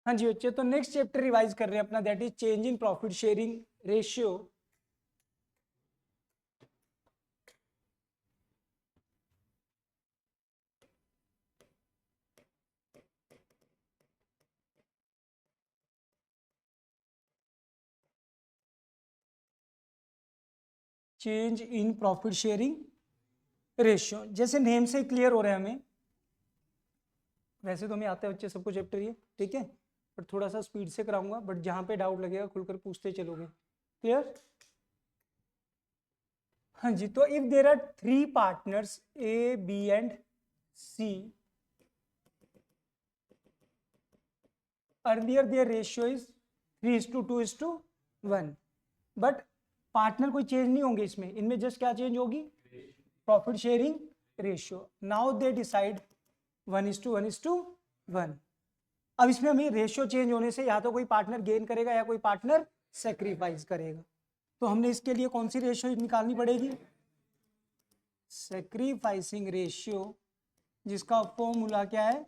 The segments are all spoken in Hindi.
हाँ जी बच्चे, तो नेक्स्ट चैप्टर रिवाइज कर रहे हैं अपना, that is change in profit sharing ratio. Change in profit sharing ratio, जैसे नेम से क्लियर हो रहा है हमें, वैसे तो हमें आता है बच्चे सबको चैप्टर ये, ठीक है, पर थोड़ा सा स्पीड से कराऊंगा, बट जहाँ पे डाउट लगेगा खुलकर पूछते चलोगे। क्लियर? हाँ जी, तो if there are 3 partners A B and C, earlier their ratio is 3:2:1, but partner कोई चेंज नहीं होंगे इसमें, इनमें जस्ट क्या चेंज होगी? Profit sharing ratio. Now they decide 1:1:1। अब इसमें हमें रेशियो चेंज होने से या तो कोई पार्टनर गेन करेगा या कोई पार्टनर सेक्रीफाइस करेगा, तो हमने इसके लिए कौन सी रेशियो निकालनी पड़ेगी? सेक्रीफाइसिंग रेशियो, जिसका फॉर्मूला क्या है?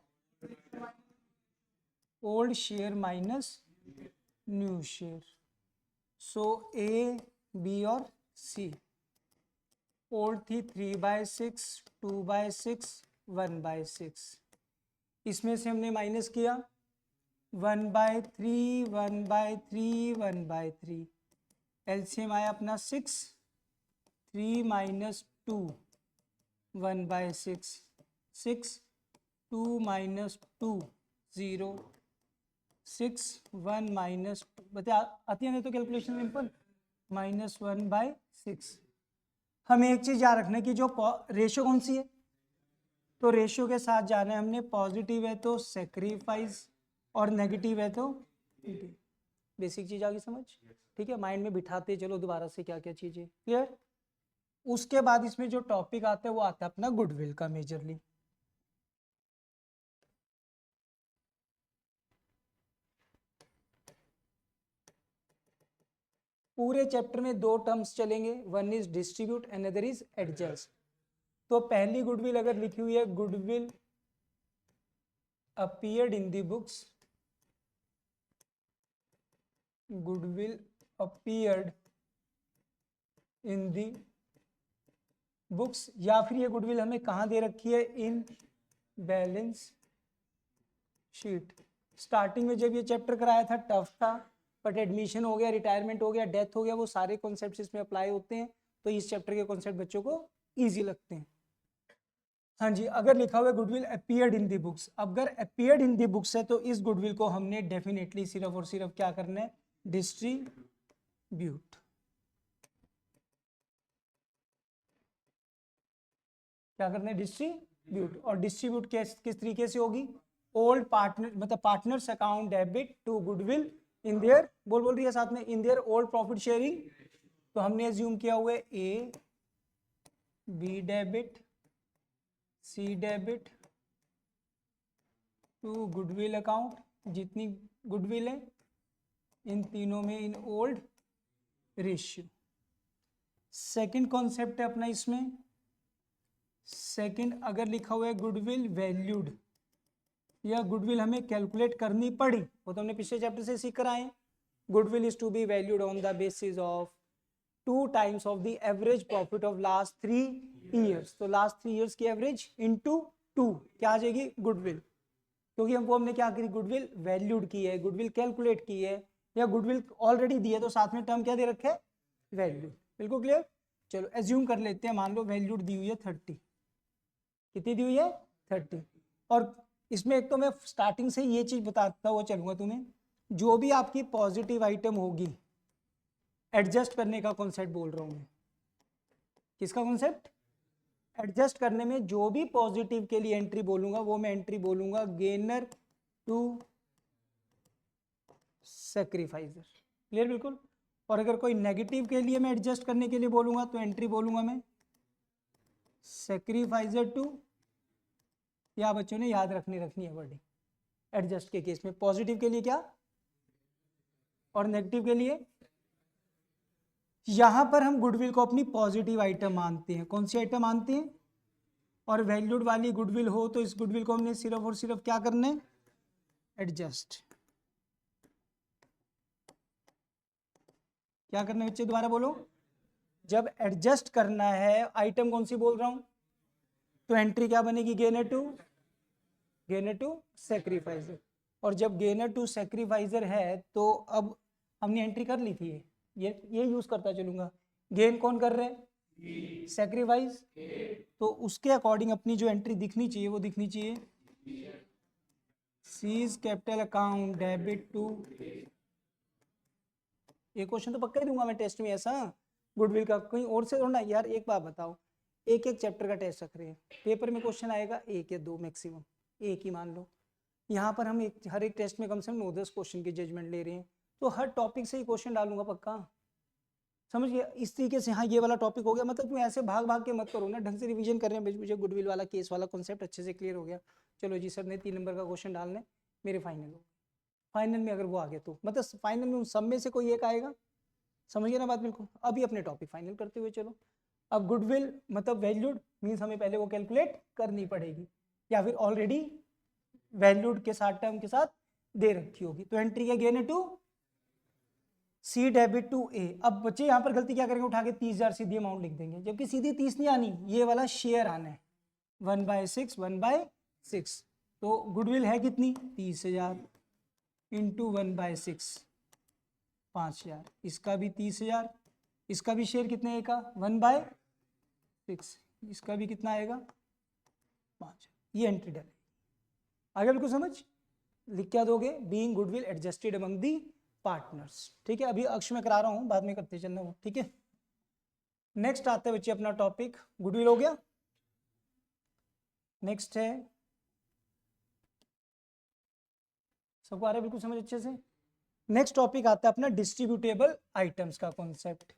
Old share minus new share. So A B और सी, ओल्ड थी 3/6, 2/6, 1/6, इसमें से हमने माइनस किया 1/3, 1/3, 1/3, एलसीएम आया अपना 6, 3 माइनस 2, 1/6, 6, 2 माइनस 2, 0, 6, 1 माइनस 2, बता आती है नहीं तो कैलकुलेशन सिंपल, -1/6। हमें एक चीज याद रखना कि जो रेशियो कौन सी है, तो रेशियो के साथ जाना है हमने, पॉजिटिव है तो सेक्रीफाइस और नेगेटिव है तो बेसिक चीज आ गई समझ, ठीक है, माइंड में बिठाते चलो दोबारा से क्या क्या चीजें। क्लियर? उसके बाद इसमें जो टॉपिक आता है वो आता है अपना गुडविल का मेजरली। पूरे चैप्टर में 2 टर्म्स चलेंगे, one is distribute and other is adjust. तो पहली गुडविल अगर लिखी हुई है, goodwill appeared in the books, goodwill appeared in the books, या फिर ये गुडविल हमें कहाँ दे रखी है? In balance sheet. स्टार्टिंग में जब ये चैप्टर कराया था टफ था, बट एडमिशन हो गया, रिटायरमेंट हो गया, डेथ हो गया, वो सारे कॉन्सेप्ट्स इसमें अप्लाई होते हैं, तो इस चैप्टर के कॉन्सेप्ट बच्चों को इजी लगते हैं। हाँ जी, अगर लिखा हुआ है goodwill appeared in the books, अगर अपीयर्ड इन दी बुक्स है तो इस गुडविल को हमने डेफिनेटली सिर्फ और सिर्फ क्या करना है? डिस्ट्रीब्यूट। क्या करना है? डिस्ट्रीब्यूट। और डिस्ट्रीब्यूट किस तरीके से होगी? ओल्ड पार्टनर, मतलब partners account debit to goodwill in their, बोल रही है साथ में, in their old profit sharing. तो हमने एज्यूम किया हुआ है A B debit, C debit to goodwill account, जितनी गुडविल है इन तीनों में in old ratio. Second concept है अपना इसमें, सेकंड अगर लिखा हुआ है गुडविल वैल्यूड, या गुडविल हमें कैलकुलेट करनी पड़ी, वो तो हमने पिछले चैप्टर से सीख कर आए। Goodwill is to be valued on the basis of 2 times of the average profit of last 3 years। तो लास्ट 3 years की एवरेज इनटू 2 क्या आ जाएगी? गुडविल। क्योंकि हमने क्या करी? गुडविल वैल्यूड की है, गुडविल कैलकुलेट की है, या गुडविल ऑलरेडी दी है, तो साथ में टर्म क्या दे रखे है? वैल्यू। बिल्कुल क्लियर? चलो एज्यूम कर लेते हैं, मान लो वैल्यूड दी हुई है 30। कितनी दी हुई है? 30। और इसमें एक तो मैं स्टार्टिंग से ये चीज बताता हुआ चलूंगा तुम्हें, जो भी आपकी पॉजिटिव आइटम होगी, एडजस्ट करने का कॉन्सेप्ट बोल रहा हूं मैं। किसका कॉन्सेप्ट? एडजस्ट करने में जो भी पॉजिटिव के लिए एंट्री बोलूंगा वो मैं एंट्री बोलूंगा गेनर टू सेक्रीफाइजर। क्लियर? बिल्कुल। और अगर कोई नेगेटिव के लिए मैं एडजस्ट करने के लिए बोलूंगा तो एंट्री बोलूंगा मैं सेक्रीफाइजर टू, या बच्चों ने याद रखनी है वर्डिंग एडजस्ट के केस में, पॉजिटिव के लिए क्या और नेगेटिव के लिए। यहां पर हम गुडविल को अपनी पॉजिटिव आइटम मानते हैं। कौन सी आइटम मानते हैं? और वैल्यूड वाली गुडविल हो तो इस गुडविल को हमने सिर्फ और सिर्फ क्या करना है? एडजस्ट। क्या करना है बच्चे, दोबारा बोलो। जब एडजस्ट करना है, आइटम कौन सी बोल रहा हूं, तो एंट्री क्या बनेगी, गेनर टू सेक्रीफाइजर। और जब गेनर टू सेक्रीफाइजर है तो अब हमने एंट्री कर ली थी, ये यूज करता चलूंगा। गेन कौन कर रहे हैं, सेक्रीफाइस, तो उसके अकॉर्डिंग अपनी जो एंट्री दिखनी चाहिए वो दिखनी चाहिए सीज कैपिटल अकाउंट डेबिट टू। ये क्वेश्चन तो पक्का ही दूंगा मैं टेस्ट में ऐसा, गुडविल का कहीं और से थोड़ा यार। एक बात बताओ, एक एक चैप्टर का टेस्ट रख रहे हैं, पेपर में क्वेश्चन आएगा 1 या 2 मैक्सिमम, एक ही मान लो। यहाँ पर हम हर एक टेस्ट में कम से कम 9-10 क्वेश्चन की जजमेंट ले रहे हैं, तो हर टॉपिक से ही क्वेश्चन डालूंगा पक्का, समझ गया। इस तरीके से, हाँ ये वाला टॉपिक हो गया, मतलब तुम ऐसे भाग भाग के मत करो ना, ढंग से रिवीजन कर रहे हैं। मुझे गुडविल वाला केस वाला कॉन्सेप्ट अच्छे से क्लियर हो गया, चलो जी सर ने 3 नंबर का क्वेश्चन डालने, मेरे फाइनल हो, फाइनल में अगर वो आ गया तो मतलब फाइनल में उन सब में से कोई एक आएगा, समझ गए ना बात बिल्कुल। अभी अपने टॉपिक फाइनल करते हुए चलो। अब गुडविल मतलब वैल्यूड मीन्स हमें पहले वो कैलकुलेट करनी पड़ेगी, या फिर ऑलरेडी वैल्यूड के साथ टर्म के साथ दे रखी होगी। तो एंट्री क्या, gain to C debit to A. अब बच्चे यहाँ पर गलती क्या करेंगे, उठा के 30,000 सीधी अमाउंट लिख देंगे, जबकि सीधी 30 नहीं आनी, ये वाला शेयर आना है 1/6 1/6। तो गुडविल है कितनी, 30,000 इंटू 1/6 5,000, इसका भी 30,000, इसका भी शेयर कितने का 1/6, इसका भी कितना आएगा 5। ये एंट्री डालेगी, आगे बिल्कुल समझ। लिख क्या दोगे, being goodwill adjusted among the partners, ठीक है। अभी अक्ष में करा रहा हूं, बाद में करते चलना वो, ठीक है। नेक्स्ट आते हैं बच्चे अपना टॉपिक, गुडविल हो गया। नेक्स्ट है, सबको आ रहा है बिल्कुल समझ अच्छे से। नेक्स्ट टॉपिक आता है अपना डिस्ट्रीब्यूटेबल आइटम्स का कॉन्सेप्ट।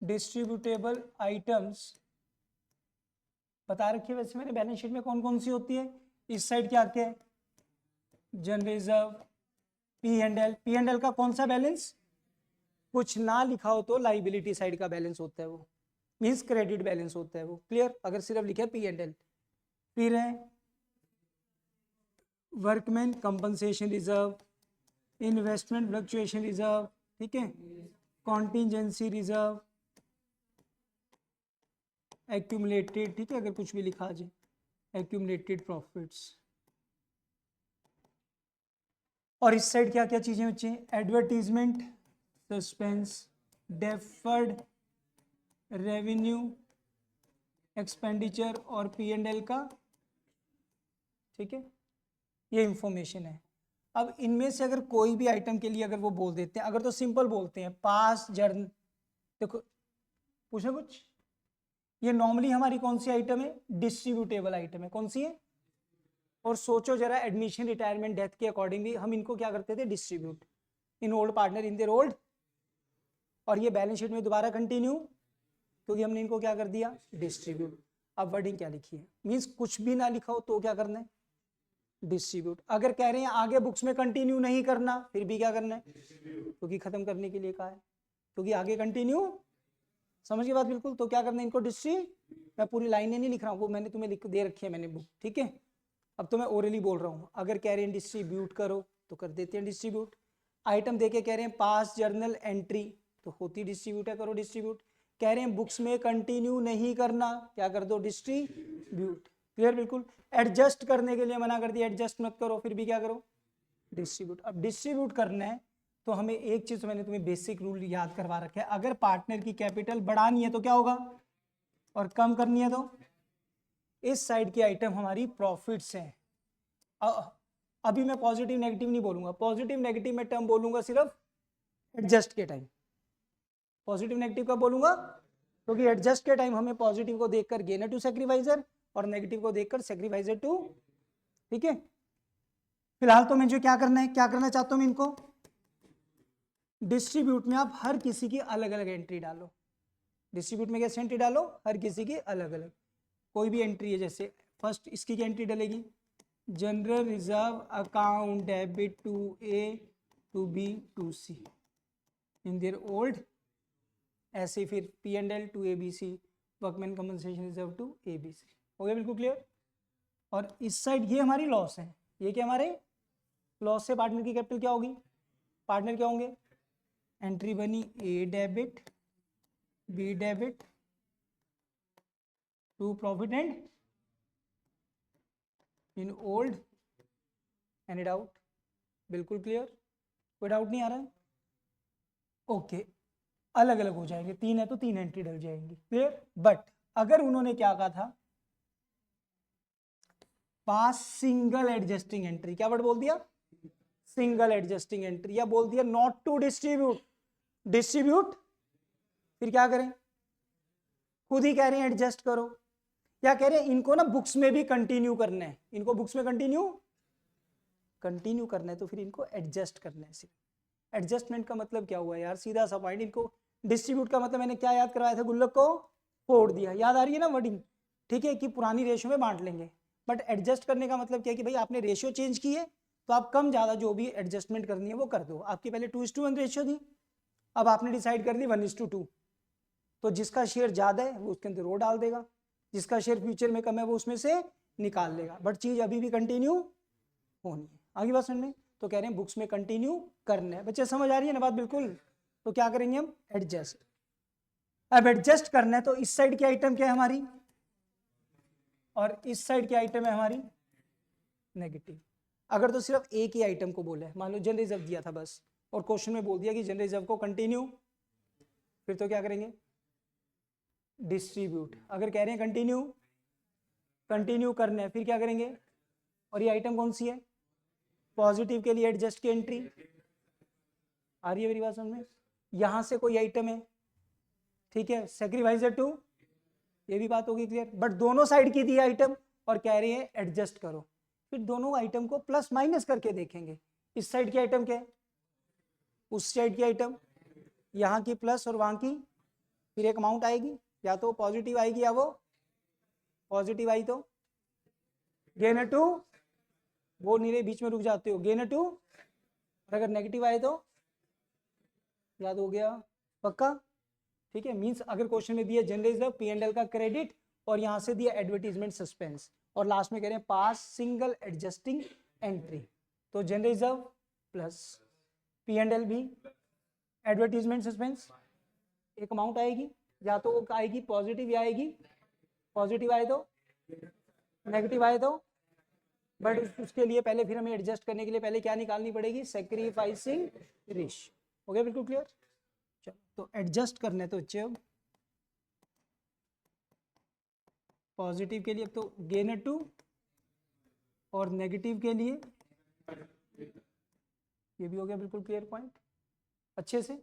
डिस्ट्रीब्यूटेबल आइटम्स बता रखी है वैसे मैंने बैलेंस शीट में कौन कौन सी होती है। इस साइड क्या क्या है, general reserve, P and L. P and L का कौन सा बैलेंस, कुछ ना लिखा हो तो लाइबिलिटी साइड का बैलेंस होता है वो, मींस क्रेडिट बैलेंस होता है वो, क्लियर। अगर सिर्फ लिखा है पी एंड एल। फिर है workman compensation reserve, investment fluctuation reserve, ठीक है, कॉन्टिजेंसी रिजर्व, एक्यूमुलेटेड, ठीक है, अगर कुछ भी लिखा जाए, एक्यूमुलेटेड प्रॉफिट्स। और इस साइड क्या क्या चीजें बच्चे, advertisement, suspense, deferred revenue, expenditure और पी एंड एल का, ठीक है, ये इंफॉर्मेशन है। अब इनमें से अगर कोई भी आइटम के लिए अगर वो बोल देते हैं, अगर तो सिंपल बोलते हैं पास जर्न, देखो पूछना कुछ, ये नॉर्मली हमारी कौन सी आइटम है, डिस्ट्रीब्यूटेबल आइटम है, कौन सी है। और सोचो जरा, एडमिशन रिटायरमेंट डेथ के अकॉर्डिंग भी हम इनको क्या करते थे, distribute in old partner in their old. और ये बैलेंस शीट में दोबारा कंटिन्यू, क्योंकि हमने इनको क्या कर दिया, डिस्ट्रीब्यूट। अब वर्डिंग क्या लिखी है, मींस कुछ भी ना लिखा हो तो क्या करना है, डिस्ट्रीब्यूट। अगर कह रहे हैं आगे बुक्स में कंटिन्यू नहीं करना, फिर भी क्या करना है, क्योंकि खत्म करने के लिए कहा है, क्योंकि आगे कंटिन्यू, समझ के बात बिल्कुल। तो क्या करना है इनको, मैं पूरी लाइनें नहीं लिख रहा हूँ, वो मैंने तुम्हें लिख दे रखी है मैंने बुक, ठीक है। अब तो मैं ओरली बोल रहा हूँ, अगर कह रहे हैं डिस्ट्रीब्यूट करो तो कर देते हैं डिस्ट्रीब्यूट। आइटम देके कह रहे हैं पास जर्नल एंट्री, तो होती डिस्ट्रीब्यूट है, करो डिस्ट्रीब्यूट। कह रहे हैं बुक्स में कंटिन्यू नहीं करना, क्या कर दो, डिस्ट्रीब्यूट, क्लियर बिल्कुल। एडजस्ट करने के लिए मना कर दिया, एडजस्ट मत करो, फिर भी क्या करो, डिस्ट्रीब्यूट। अब डिस्ट्रीब्यूट करना है तो हमें एक चीज मैंने तुम्हें बेसिक रूल याद करवा रखा है, अगर पार्टनर की कैपिटल बढ़ानी है तो क्या होगा, और कम करनी है तो, इस साइड की आइटम हमारी प्रॉफिट्स हैं। अभी मैं पॉजिटिव नेगेटिव नहीं बोलूंगा, पॉजिटिव नेगेटिव में टर्म बोलूंगा सिर्फ एडजस्ट के टाइम। पॉजिटिव नेगेटिव का बोलूंगा क्योंकि एडजस्ट के टाइम हमें पॉजिटिव को देखकर गेनर टू सेक्रीफाइजर और नेगेटिव को देखकर सेक्रीफाइजर टू, ठीक है। फिलहाल तो मुझे क्या करना है, क्या करना चाहता हूं मैं इनको, डिस्ट्रीब्यूट में आप हर किसी की अलग अलग एंट्री डालो। डिस्ट्रीब्यूट में कैसे एंट्री डालो, हर किसी की अलग अलग। कोई भी एंट्री है, जैसे फर्स्ट इसकी क्या एंट्री डलेगी, general reserve account debit to A to B to C in their old, ऐसे फिर P and L to A B C, workman compensation reserve to A B C. हो गया बिल्कुल क्लियर। और इस साइड ये हमारी लॉस है, ये क्या हमारे लॉस से पार्टनर की कैपिटल क्या होगी, पार्टनर क्या होंगे, एंट्री बनी A debit B debit to profit and in old any doubt, बिल्कुल क्लियर, कोई डाउट नहीं आ रहा है, ओके अलग अलग हो जाएंगे, 3 है तो 3 एंट्री डल जाएंगी, क्लियर। बट अगर उन्होंने क्या कहा था, पास सिंगल एडजस्टिंग एंट्री, क्या वर्ड बोल दिया, सिंगल एडजस्टिंग एंट्री, या बोल दिया नॉट टू डिस्ट्रीब्यूट, डिस्ट्रीब्यूट फिर क्या करें, खुद ही कह रहे हैं एडजस्ट करो, क्या कह रहे हैं, इनको ना बुक्स में भी कंटिन्यू करना है, इनको बुक्स में कंटिन्यू करना है, तो फिर इनको एडजस्ट करना है। सिर्फ एडजस्टमेंट का मतलब क्या हुआ यार, सीधा सा पॉइंट, इनको डिस्ट्रीब्यूट का मतलब मैंने क्या याद करवाया था, गुल्लक को फोड़ दिया, याद आ रही है ना वर्डिंग, ठीक है, कि पुरानी रेशियो में बांट लेंगे। बट एडजस्ट करने का मतलब क्या है कि भाई आपने रेशियो चेंज की है, तो आप कम ज़्यादा जो भी एडजस्टमेंट करनी है वो कर दो। आपकी पहले 2:1 रेशियो थी, अब आपने डिसाइड कर ली 1:2, तो जिसका शेयर ज़्यादा है वो उसके अंदर रो डाल देगा, जिसका शेयर फ्यूचर में कम है वो उसमें से निकाल लेगा, बट चीज़ अभी भी कंटिन्यू होनी है। आगे बात समझ में, तो कह रहे हैं बुक्स में कंटिन्यू करना है, बच्चे समझ आ रही है ना बात, बिल्कुल। तो क्या करेंगे हम, एडजस्ट। अब एडजस्ट करना है तो इस साइड की आइटम क्या है हमारी, और इस साइड की आइटम है हमारी नेगेटिव। अगर तो सिर्फ एक ही आइटम को बोला है, मान लो जनरल रिजर्व दिया था बस, और क्वेश्चन में बोल दिया कि जनरल रिजर्व को कंटिन्यू, फिर तो क्या करेंगे, डिस्ट्रीब्यूट। अगर कह रहे हैं कंटिन्यू करना है, फिर क्या करेंगे, और ये आइटम कौन सी है, पॉजिटिव के लिए एडजस्ट की एंट्री, आ रही है मेरी बात समझ में, यहां से कोई आइटम है, ठीक है, सेक्रीफाइसर टू, ये भी बात होगी क्लियर। बट दोनों साइड की दी आइटम और कह रही है एडजस्ट करो, फिर दोनों आइटम को प्लस माइनस करके देखेंगे, इस साइड की आइटम क्या है, उस साइड की आइटम, यहाँ की प्लस और वहां की, फिर एक अमाउंट आएगी, या तो पॉजिटिव आएगी या वो पॉजिटिव आई तो गेनर टू, वो नीरे बीच में रुक जाते हो, गेनर टू, और अगर नेगेटिव आए तो, याद हो गया पक्का, ठीक है। मींस अगर क्वेश्चन में दिया जनरल रिजर्व P&L का क्रेडिट, और यहां से दिया एडवर्टीजमेंट सस्पेंस, और लास्ट में कह रहे हैं पास सिंगल एडजस्टिंग एंट्री, तो जनरल रिजर्व प्लस P&L भी एडवर्टीजमेंट सस्पेंस, एक अमाउंट आएगी, या तो वो आएगी पॉजिटिव या आएगी पॉजिटिव आए तो, नेगेटिव आए तो, बट उसके लिए पहले फिर हमें एडजस्ट करने के लिए पहले क्या निकालनी पड़ेगी, सेक्रीफाइसिंग रेशियो। हो गया बिल्कुल क्लियर। चलो तो एडजस्ट करने तो बच्चे, अब पॉजिटिव के लिए अब तो गेनर टू, और नेगेटिव के लिए ये भी हो गया बिल्कुल क्लियर पॉइंट अच्छे से।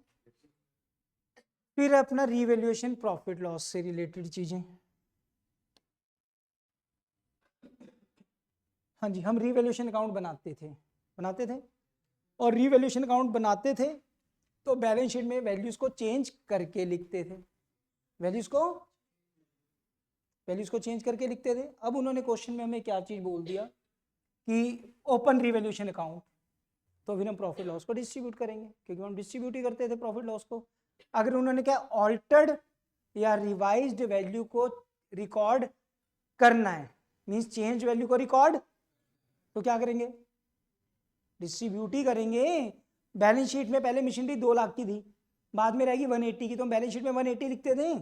फिर अपना रीवैल्यूएशन प्रॉफिट लॉस से रिलेटेड चीजें, हाँ जी, हम रीवैल्यूएशन अकाउंट बनाते थे, और रीवैल्यूएशन अकाउंट बनाते थे तो बैलेंस शीट में वैल्यूज को चेंज करके लिखते थे, वैल्यूज को चेंज करके लिखते थे। अब उन्होंने क्वेश्चन में हमें क्या चीज बोल दिया कि ओपन रीवैल्यूएशन अकाउंट, तो फिर हम प्रॉफिट लॉस को डिस्ट्रीब्यूट करेंगे, क्योंकि हम डिस्ट्रीब्यूट ही करते थे प्रॉफिट लॉस को। अगर उन्होंने क्या ऑल्टर्ड या रिवाइज्ड वैल्यू को रिकॉर्ड करना है, मींस चेंज वैल्यू को रिकॉर्ड, तो क्या करेंगे, डिस्ट्रीब्यूट ही करेंगे। बैलेंस शीट में पहले मशीनरी 2 लाख की थी, बाद में रहेगी 180 की, तो हम बैलेंस शीट में 180 लिखते थे,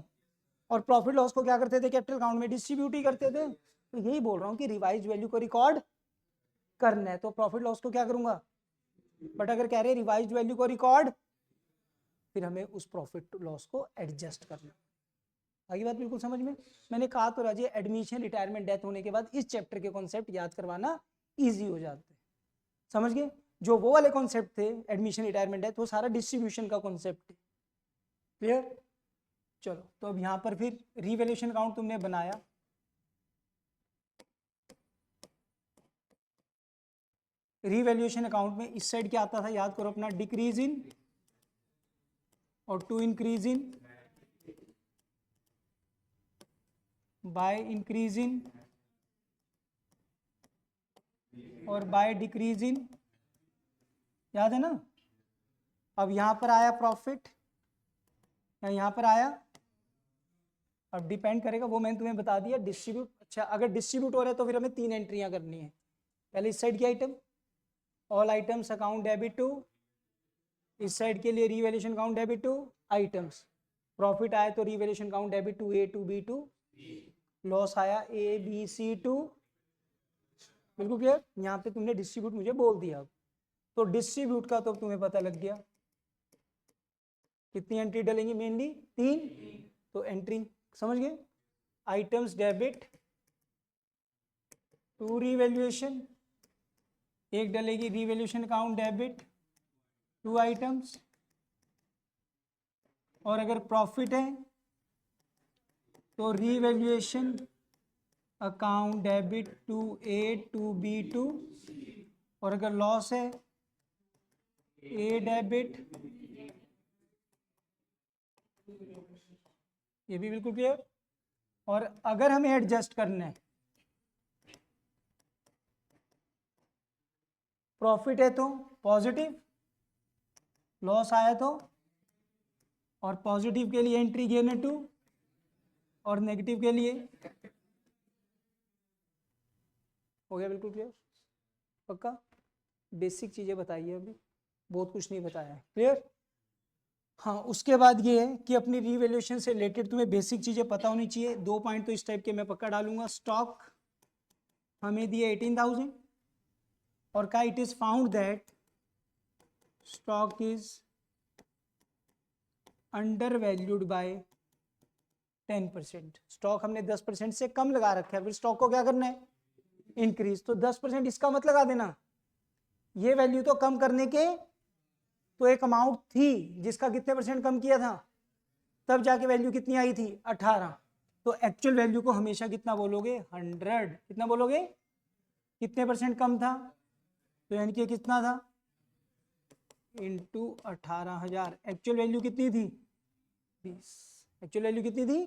और प्रॉफिट लॉस को क्या करते थे, कैपिटल अकाउंट में डिस्ट्रीब्यूट ही करते थे। तो यही बोल रहा हूँ कि रिवाइज वैल्यू को रिकॉर्ड करना है तो प्रॉफिट लॉस को क्या करूंगा, बट अगर कह रहे हैं रिवाइज वैल्यू को रिकॉर्ड, फिर हमें उस प्रॉफिट लॉस को एडजस्ट करना। आगे बात बिल्कुल समझ में, मैंने कहा तो राजे एडमिशन रिटायरमेंट डेथ होने के बाद इस चैप्टर के कॉन्सेप्ट याद करवाना ईजी हो जाते हैं, समझ गए। जो वो वाले कॉन्सेप्ट थे एडमिशन रिटायरमेंट डेथ, वो सारा डिस्ट्रीब्यूशन का कॉन्सेप्ट है, क्लियर। चलो तो अब यहां पर फिर रीवैल्यूएशन अकाउंट तुमने बनाया, रीवैल्यूएशन अकाउंट में इस साइड क्या आता था, याद करो अपना, डिक्रीज इन और to increase in by increase in और बाय डिक्रीज इन, याद है ना। अब यहां पर आया प्रॉफिट या यहां पर आया, अब डिपेंड करेगा, वो मैंने तुम्हें बता दिया डिस्ट्रीब्यूट। अच्छा अगर डिस्ट्रीब्यूट हो रहा है तो फिर हमें 3 एंट्रियां करनी है। पहले इस साइड की item, all items account debit to इस साइड के लिए revaluation count debit to items, profit आया तो revaluation count debit to A to B to, loss आया ए बी सी टू, बिल्कुल क्लियर। यहाँ पे तुमने डिस्ट्रीब्यूट मुझे बोल दिया, तो डिस्ट्रीब्यूट का तो तुम्हें पता लग गया। कितनी एंट्री डलेंगी, मेनली 3, तो एंट्री समझ गए, आइटम्स डेबिट टू रीवैल्यूएशन, एक डलेगी revaluation account debit to items, और अगर प्रॉफिट है तो revaluation account debit to A to B to, और अगर लॉस है ए डेबिट, ये भी बिल्कुल क्लियर। और अगर हमें एडजस्ट करना है, प्रॉफिट है तो पॉजिटिव, लॉस आया तो, और पॉजिटिव के लिए एंट्री गेन है 2, और नेगेटिव के लिए हो गया, बिल्कुल क्लियर, पक्का। बेसिक चीजें बताइए, अभी बहुत कुछ नहीं बताया है, क्लियर। हाँ, उसके बाद ये है कि अपनी रीवैल्यूएशन से रिलेटेड तुम्हें बेसिक चीजें पता होनी चाहिए। 2 पॉइंट तो इस टाइप के मैं पक्का डालूंगा। स्टॉक हमें दिए 18,000 और का it is found that stock is under valued bye 10%। Stock हमने 10% से कम लगा रखा है, फिर स्टॉक को क्या करना है, इंक्रीज। तो 10% इसका मत लगा देना, ये वैल्यू तो कम करने के तो एक अमाउंट थी जिसका कितने परसेंट कम किया था, तब जाके वैल्यू कितनी आई थी 18। तो एक्चुअल वैल्यू को हमेशा कितना बोलोगे 100। कितना बोलोगे, कितने परसेंट कम था, तो यानी कि कितना था इंटू 18,000। एक्चुअल वैल्यू कितनी थी 20। एक्चुअल वैल्यू कितनी थी,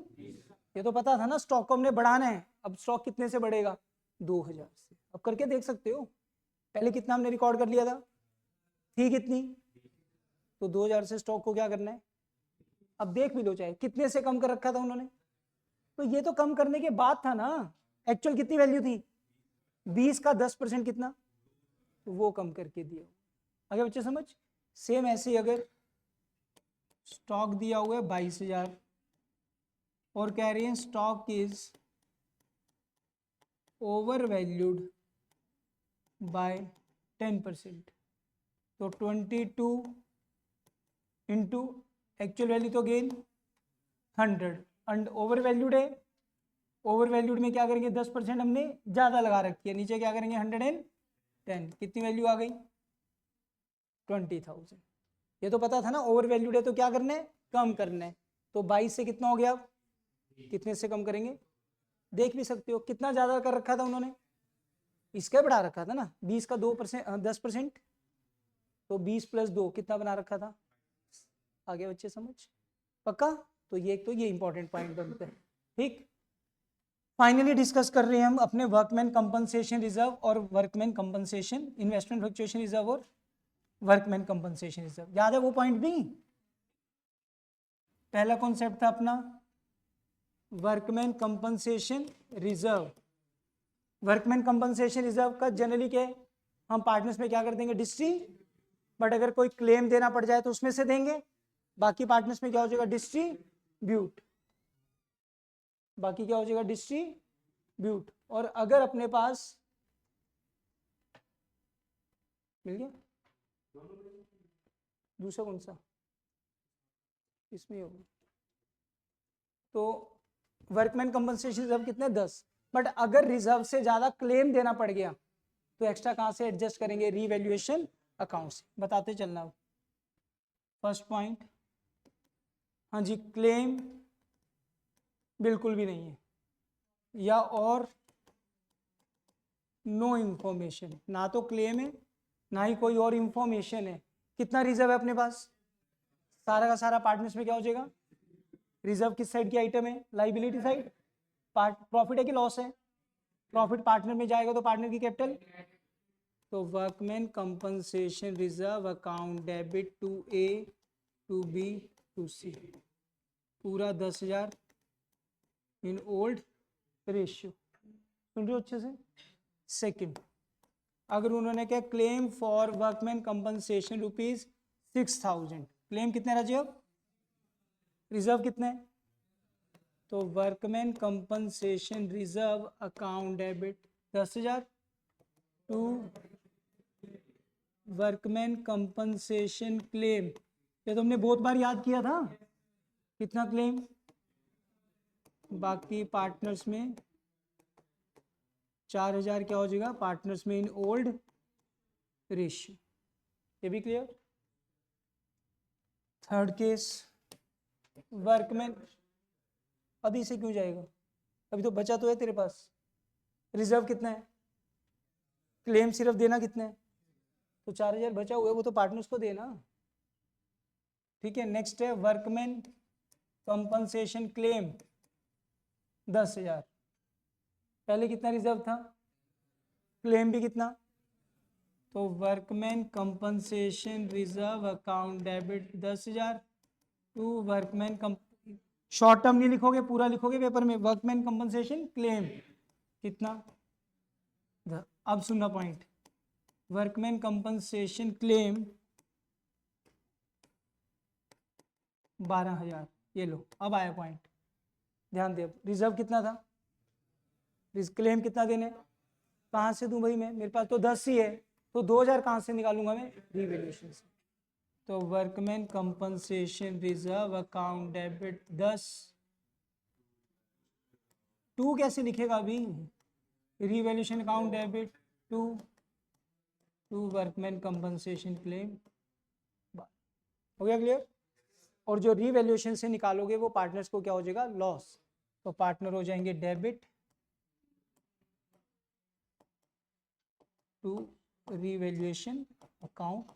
ये तो पता था ना। स्टॉक को हमने बढ़ाना है, अब स्टॉक कितने से बढ़ेगा 2,000 से। अब करके देख सकते हो, पहले कितना हमने रिकॉर्ड कर लिया था, थी कितनी, तो 2,000 से स्टॉक को क्या करना है, अब देख भी लो चाहे कितने से कम कर रखा था उन्होंने, तो ये तो कम करने के बाद था ना। एक्चुअल कितनी वैल्यू थी 20 का 10% कितना, तो वो कम करके दिया। आगे बच्चे समझ। सेम ऐसे ही अगर स्टॉक दिया हुआ है 22,000 और कह रहे हैं stock is over valued bye 10%, तो 22 इंटू एक्चुअल वैल्यू तो गेन 100 एंड ओवर वैल्यूड है। ओवर वैल्यूड में क्या करेंगे 10% हमने ज़्यादा लगा रखी है, नीचे क्या करेंगे 110। कितनी वैल्यू आ गई 20,000। ये तो पता था ना, ओवर वैल्यूड है तो क्या करना है, कम करना है। तो 22 से कितना हो गया, कितने से कम करेंगे, देख भी सकते हो कितना ज़्यादा कर रखा था उन्होंने, इसका बढ़ा रखा था ना 20 का 2% 10%, तो 20 + 2 कितना बना रखा था। आगे बच्चे समझ, पक्का। तो ये इंपॉर्टेंट पॉइंट बनते हैं, ठीक। फाइनली डिस्कस कर रहे हैं हम अपने वर्कमैन कंपनसेशन रिजर्व और workman compensation, investment fluctuation reserve और वर्कमैन कंपनसेशन रिजर्व। याद है वो पॉइंट भी, पहला कॉन्सेप्ट था अपना workman compensation reserve. Workman compensation reserve का जनरली क्या है, हम पार्टनर्स में क्या कर देंगे बट अगर कोई क्लेम देना पड़ जाए तो उसमें से देंगे, बाकी पार्टनर्स में क्या हो जाएगा डिस्ट्रीब्यूट, बाकी क्या हो जाएगा डिस्ट्रीब्यूट। और अगर अपने पास मिल गया दूसरा कौन सा, इसमें होगा, तो वर्कमैन कंपनसेशन रिजर्व कितने 10। बट अगर रिजर्व से ज्यादा क्लेम देना पड़ गया तो एक्स्ट्रा कहां से एडजस्ट करेंगे, रीवैल्यूएशन अकाउंट से। बताते चलना। फर्स्ट पॉइंट, हाँ जी, क्लेम बिल्कुल भी नहीं है, या और नो इंफॉर्मेशन, ना तो क्लेम है ना ही कोई और इंफॉर्मेशन है। कितना रिजर्व है अपने पास, सारा का सारा पार्टनर्स में क्या हो जाएगा, रिजर्व किस साइड की आइटम है, लाइबिलिटी साइड। प्रॉफिट है कि लॉस है, प्रॉफिट पार्टनर में जाएगा तो पार्टनर की कैपिटल। तो workman compensation reserve account debit to A to B to C, पूरा 10,000 इन ओल्ड रेशियो। सुन रहे हो अच्छे से। सेकंड, अगर उन्होंने क्या claim for workman compensation 6000। Claim कितने राजे अब, रिजर्व कितने, तो workman compensation reserve account debit 10,000 to workman compensation claim, ये तुमने बहुत बार याद किया था, कितना क्लेम, बाकी पार्टनर्स में 4,000 क्या हो जाएगा, पार्टनर्स में इन ओल्ड रेशियो, ये भी क्लियर। थर्ड केस, वर्कमैन, अभी से क्यों जाएगा, अभी तो बचा तो है तेरे पास, रिजर्व कितना है, क्लेम सिर्फ देना कितना है, तो 4,000 बचा हुआ है, वो तो पार्टनर्स को देना, ठीक है। नेक्स्ट है वर्कमैन कंपनसेशन क्लेम 10,000, पहले कितना रिजर्व था, क्लेम भी कितना, तो workman compensation reserve account debit 10,000 to workman short term नहीं लिखोगे, पूरा लिखोगे पेपर में, वर्कमैन कंपनसेशन क्लेम कितना, अब सुनना पॉइंट, वर्कमैन कंपनसेशन क्लेम 12,000, ये लो अब आया पॉइंट, ध्यान दे। रिजर्व कितना था, क्लेम कितना देने, कहाँ से दूं भाई मैं, मेरे पास तो 10 ही है, तो 2,000 कहाँ से निकालूंगा मैं, रिवैल्यूएशन से, तो workman compensation reserve account debit 10, to कैसे लिखेगा अभी, revaluation account debit to workman compensation claim, हो गया क्लियर। और जो रिवैल्यूएशन से निकालोगे वो पार्टनर्स को क्या हो जाएगा, लॉस, तो पार्टनर हो जाएंगे debit to revaluation account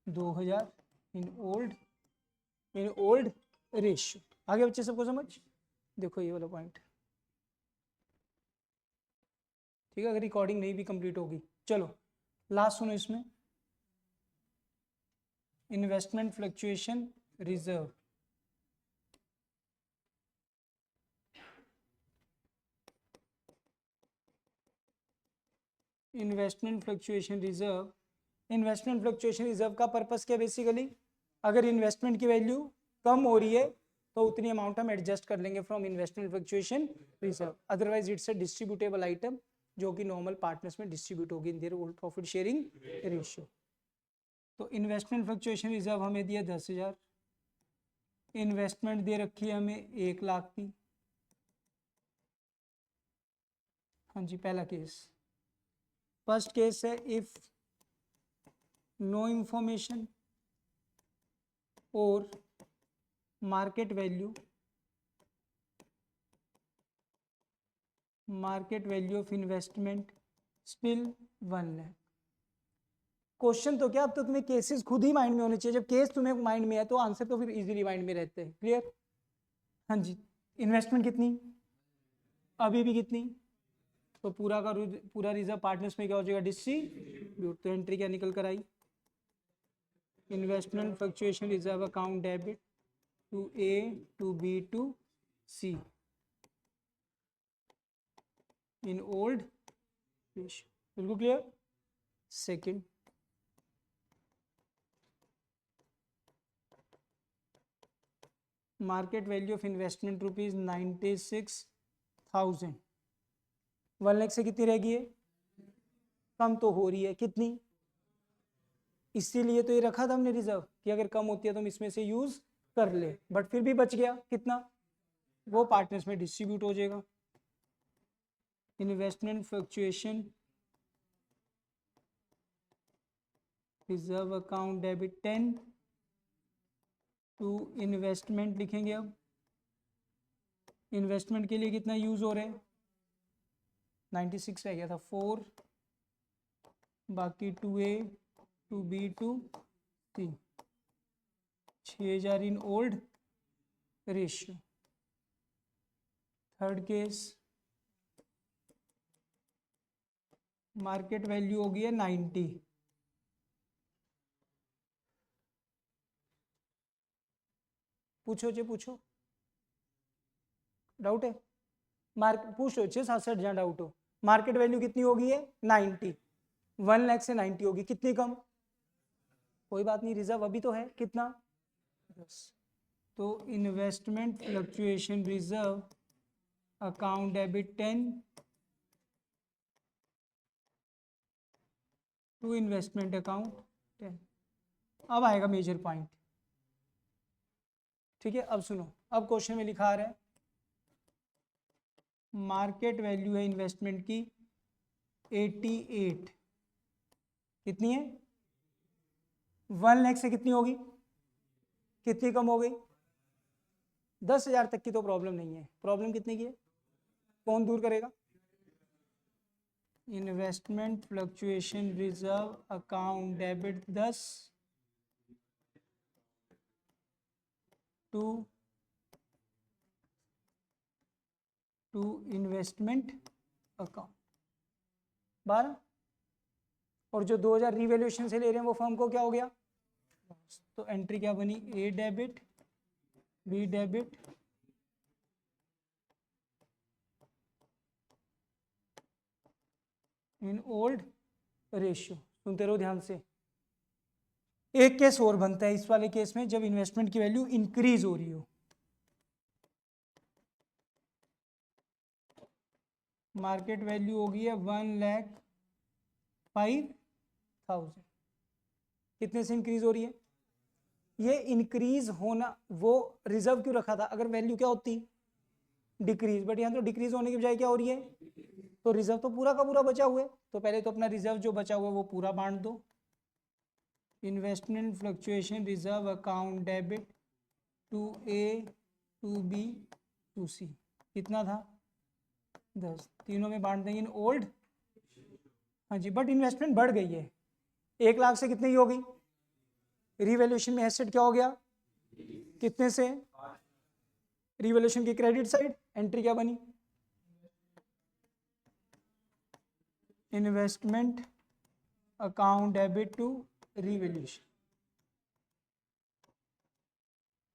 2,000 in old ratio. आगे बच्चे सबको समझ, देखो ये वाला पॉइंट, ठीक है, अगर रिकॉर्डिंग नहीं भी कंप्लीट होगी, चलो लास्ट सुनो इसमें, investment fluctuation reserve, investment fluctuation reserve, investment fluctuation reserve का पर्पस क्या बेसिकली, अगर इन्वेस्टमेंट की वैल्यू कम हो रही है तो उतनी अमाउंट हम एडजस्ट कर लेंगे from investment fluctuation reserve, otherwise it's a distributable item जो कि नॉर्मल पार्टनर्स में डिस्ट्रीब्यूट होगी इन their old profit sharing ratio. तो इन्वेस्टमेंट फ्लक्चुएशन रिजर्व हमें दिया 10,000, इन्वेस्टमेंट दे रखी है हमें 1,00,000 की, हाँ जी पहला केस। फर्स्ट केस है इफ नो इंफॉर्मेशन और market value of investment still 1,00,000। Question तो क्या, अब तो तुम्हें केसेस खुद ही माइंड में होने चाहिए, जब केस तुम्हें माइंड में है तो आंसर तो फिर इजीली माइंड में रहते हैं, क्लियर। हाँ जी, इन्वेस्टमेंट कितनी, अभी भी कितनी, तो पूरा रिजर्व पार्टनर्स में क्या हो जाएगा, डिस्ट्रीब्यूट, तो एंट्री क्या निकल कर आई, investment fluctuation reserve account debit to A to B to C in old ratio, बिल्कुल clear. Second, market value of investment rupees 96,000, 1,00,000 से कितनी रह गई है, कम तो हो रही है, कितनी, इसीलिए तो ये रखा था हमने रिजर्व कि अगर कम होती है तो हम इसमें से यूज कर ले, बट फिर भी बच गया कितना, वो पार्टनर्स में डिस्ट्रीब्यूट हो जाएगा। Investment fluctuation reserve account debit 10 to investment लिखेंगे, अब इन्वेस्टमेंट के लिए कितना यूज हो रहा है, 96 रह गया था, 4 बाकी 2A 2B 2C, 6,000 इन old ratio. Third case, market value हो गई है 90, पूछो जी पूछो, डाउट है, पूछो 6-7 जहाँ डाउट हो। मार्केट वैल्यू कितनी होगी है 90, 1,00,000 से 90 होगी, कितनी कम, कोई बात नहीं, रिजर्व अभी तो है कितना 10। तो investment fluctuation reserve account debit 10 to investment account 10। अब आएगा मेजर पॉइंट, ठीक है। अब सुनो, अब क्वेश्चन में लिखा आ रहा है मार्केट वैल्यू है इन्वेस्टमेंट की 88, कितनी है 1 लाख से कितनी होगी, कितनी कम हो गई 10,000 तक की तो प्रॉब्लम नहीं है, प्रॉब्लम कितने की है, कौन दूर करेगा। Investment fluctuation reserve account debit 10 to investment account 12, और जो 2000 रिवैल्यूएशन से ले रहे हैं वो फर्म को क्या हो गया, तो एंट्री क्या बनी, A debit B debit in old ratio. सुनते रहो ध्यान से। एक केस और बनता है इस वाले केस में, जब इन्वेस्टमेंट की वैल्यू इंक्रीज हो रही हो। मार्केट वैल्यू होगी है 1,05,000, कितने से इंक्रीज हो रही है, ये इंक्रीज होना, वो रिजर्व क्यों रखा था, अगर वैल्यू क्या होती डिक्रीज, बट यहाँ तो डिक्रीज होने की बजाय क्या हो रही है, तो रिजर्व तो पूरा का पूरा बचा हुआ है, तो पहले तो अपना रिजर्व जो बचा हुआ है वो पूरा बांट दो। Investment fluctuation reserve account debit to A to B to C, कितना था 10, तीनों में बांट देंगे इन ओल्ड, हाँ जी, बट इन्वेस्टमेंट बढ़ गई है, 1 लाख से कितने की हो गई, रिवैल्यूएशन में एसेट क्या हो गया, कितने से, रिवैल्यूएशन की क्रेडिट साइड, एंट्री क्या बनी, investment account debit to revaluation,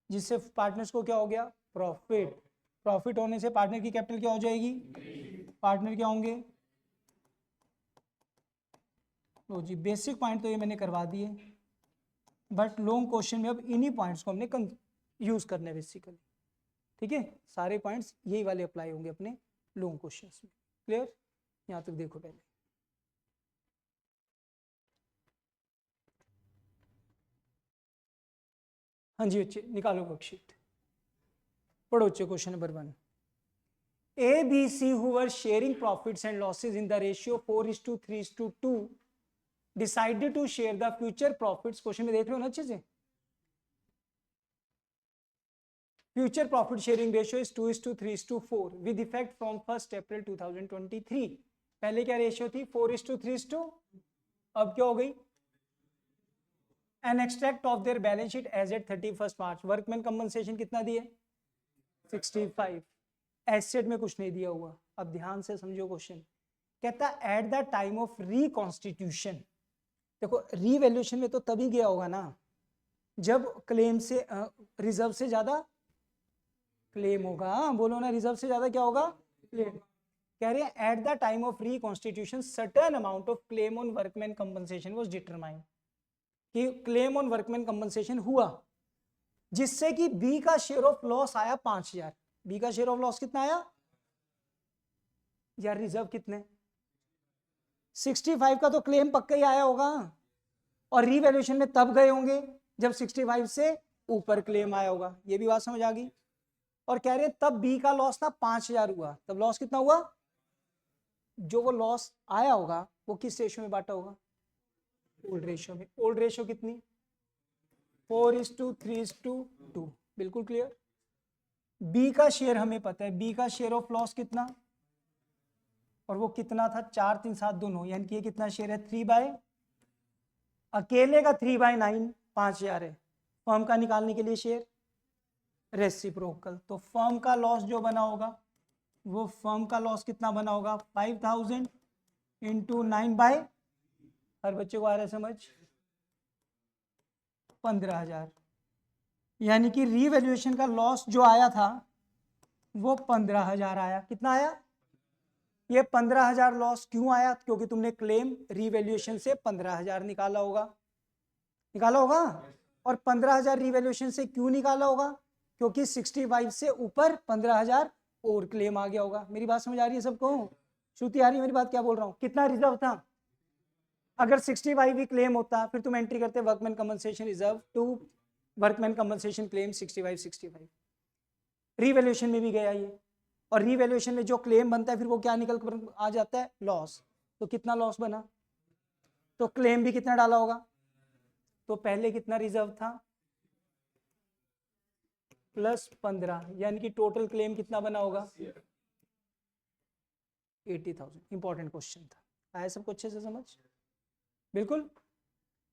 जिससे पार्टनर्स को क्या हो गया, प्रॉफिट, प्रॉफिट होने से पार्टनर की कैपिटल क्या हो जाएगी, पार्टनर क्या होंगे, लो जी, बेसिक पॉइंट तो ये मैंने करवा दिए, बट लॉन्ग क्वेश्चन में अब इन्हीं पॉइंट्स को हमने यूज करना है बेसिकली, ठीक है। सारे पॉइंट्स यही वाले अप्लाई होंगे अपने लॉन्ग क्वेश्चंस में, क्लियर, यहाँ तक देखो पहले। हाँ जी बच्चे, निकालो वर्कशीट, पढ़ो बच्चे question number 1। A, B, C who were sharing profits and losses in the ratio 4:3:2 decided to share the future profits, question में देख रहे हो ना अच्छे से, future profit sharing ratio is 2:3:4 with effect from 1st April 2023। पहले क्या रेशियो थी 4:3:2, अब क्या हो गई, an extract of their balance sheet as at 31st March, workman compensation कितना दिए 65, एसेट में कुछ नहीं दिया हुआ। अब ध्यान से समझो क्वेश्चन, कहता eight the time of reconstitution, देखो रीवैल्यूएशन में तो तभी गया होगा ना जब क्लेम से रिजर्व से ज्यादा क्लेम होगा, बोलो ना, रिजर्व से ज्यादा क्या होगा क्लेम। कह रहे हैं eight the time of reconstitution certain amount of claim on workman compensation was determined, कि क्लेम ऑन वर्कमैन कंपनसेशन हुआ जिससे कि बी का शेयर ऑफ लॉस आया 5,000, बी का शेयर ऑफ लॉस कितना आया यार, रिजर्व कितने 65 का तो क्लेम पक्का ही आया होगा, और रीवैल्यूएशन में तब गए होंगे जब 65 से ऊपर क्लेम आया होगा, ये भी बात समझ आ गई। और कह रहे हैं तब बी का लॉस ना 5,000 हुआ, तब लॉस कितना हुआ, जो वो लॉस आया होगा वो किस रेशियो में बांटा होगा, ओल्ड रेशियो में। ओल्ड रेशियो कितनी 4:3:2, बिल्कुल क्लियर। बी का शेयर हमें पता है, बी का शेयर ऑफ लॉस कितना, और वो कितना था 4, 3, 7 दोनों, यानी कि ये कितना शेयर है 3/, अकेले का 3/9 5,000 है, फर्म का निकालने के लिए शेयर रेसिप्रोकल, तो फर्म का लॉस जो बना होगा वो फर्म का लॉस कितना बना होगा 5,000 इंटू 9/, हर बच्चे को आ रहा है समझ, 15,000, यानी कि रीवैल्यूएशन का लॉस जो आया था वो 15,000 आया। कितना आया, ये 15,000 लॉस क्यों आया, क्योंकि तुमने क्लेम रीवैल्यूएशन से 15,000 निकाला होगा। निकाला होगा। और 15,000 रिवैल्यूएशन से क्यों निकाला होगा? क्योंकि 65 से ऊपर 15,000 और क्लेम आ गया होगा। मेरी बात समझ आ रही है सबको? श्रुति आ रही है मेरी बात क्या बोल रहा हूँ? कितना रिजर्व था? अगर 65 भी क्लेम होता फिर तुम एंट्री करते workman compensation reserve to workman compensation claim 65 revaluation में भी गया ये, और रिवैल्यूएशन में जो क्लेम बनता है फिर वो क्या निकल कर आ जाता है? लॉस। तो कितना लॉस बना? तो क्लेम भी कितना डाला होगा? तो पहले कितना रिजर्व था? प्लस 15, यानी कि टोटल क्लेम कितना बना होगा? 80,000। इंपॉर्टेंट क्वेश्चन था, आया सबको अच्छे से समझ? बिल्कुल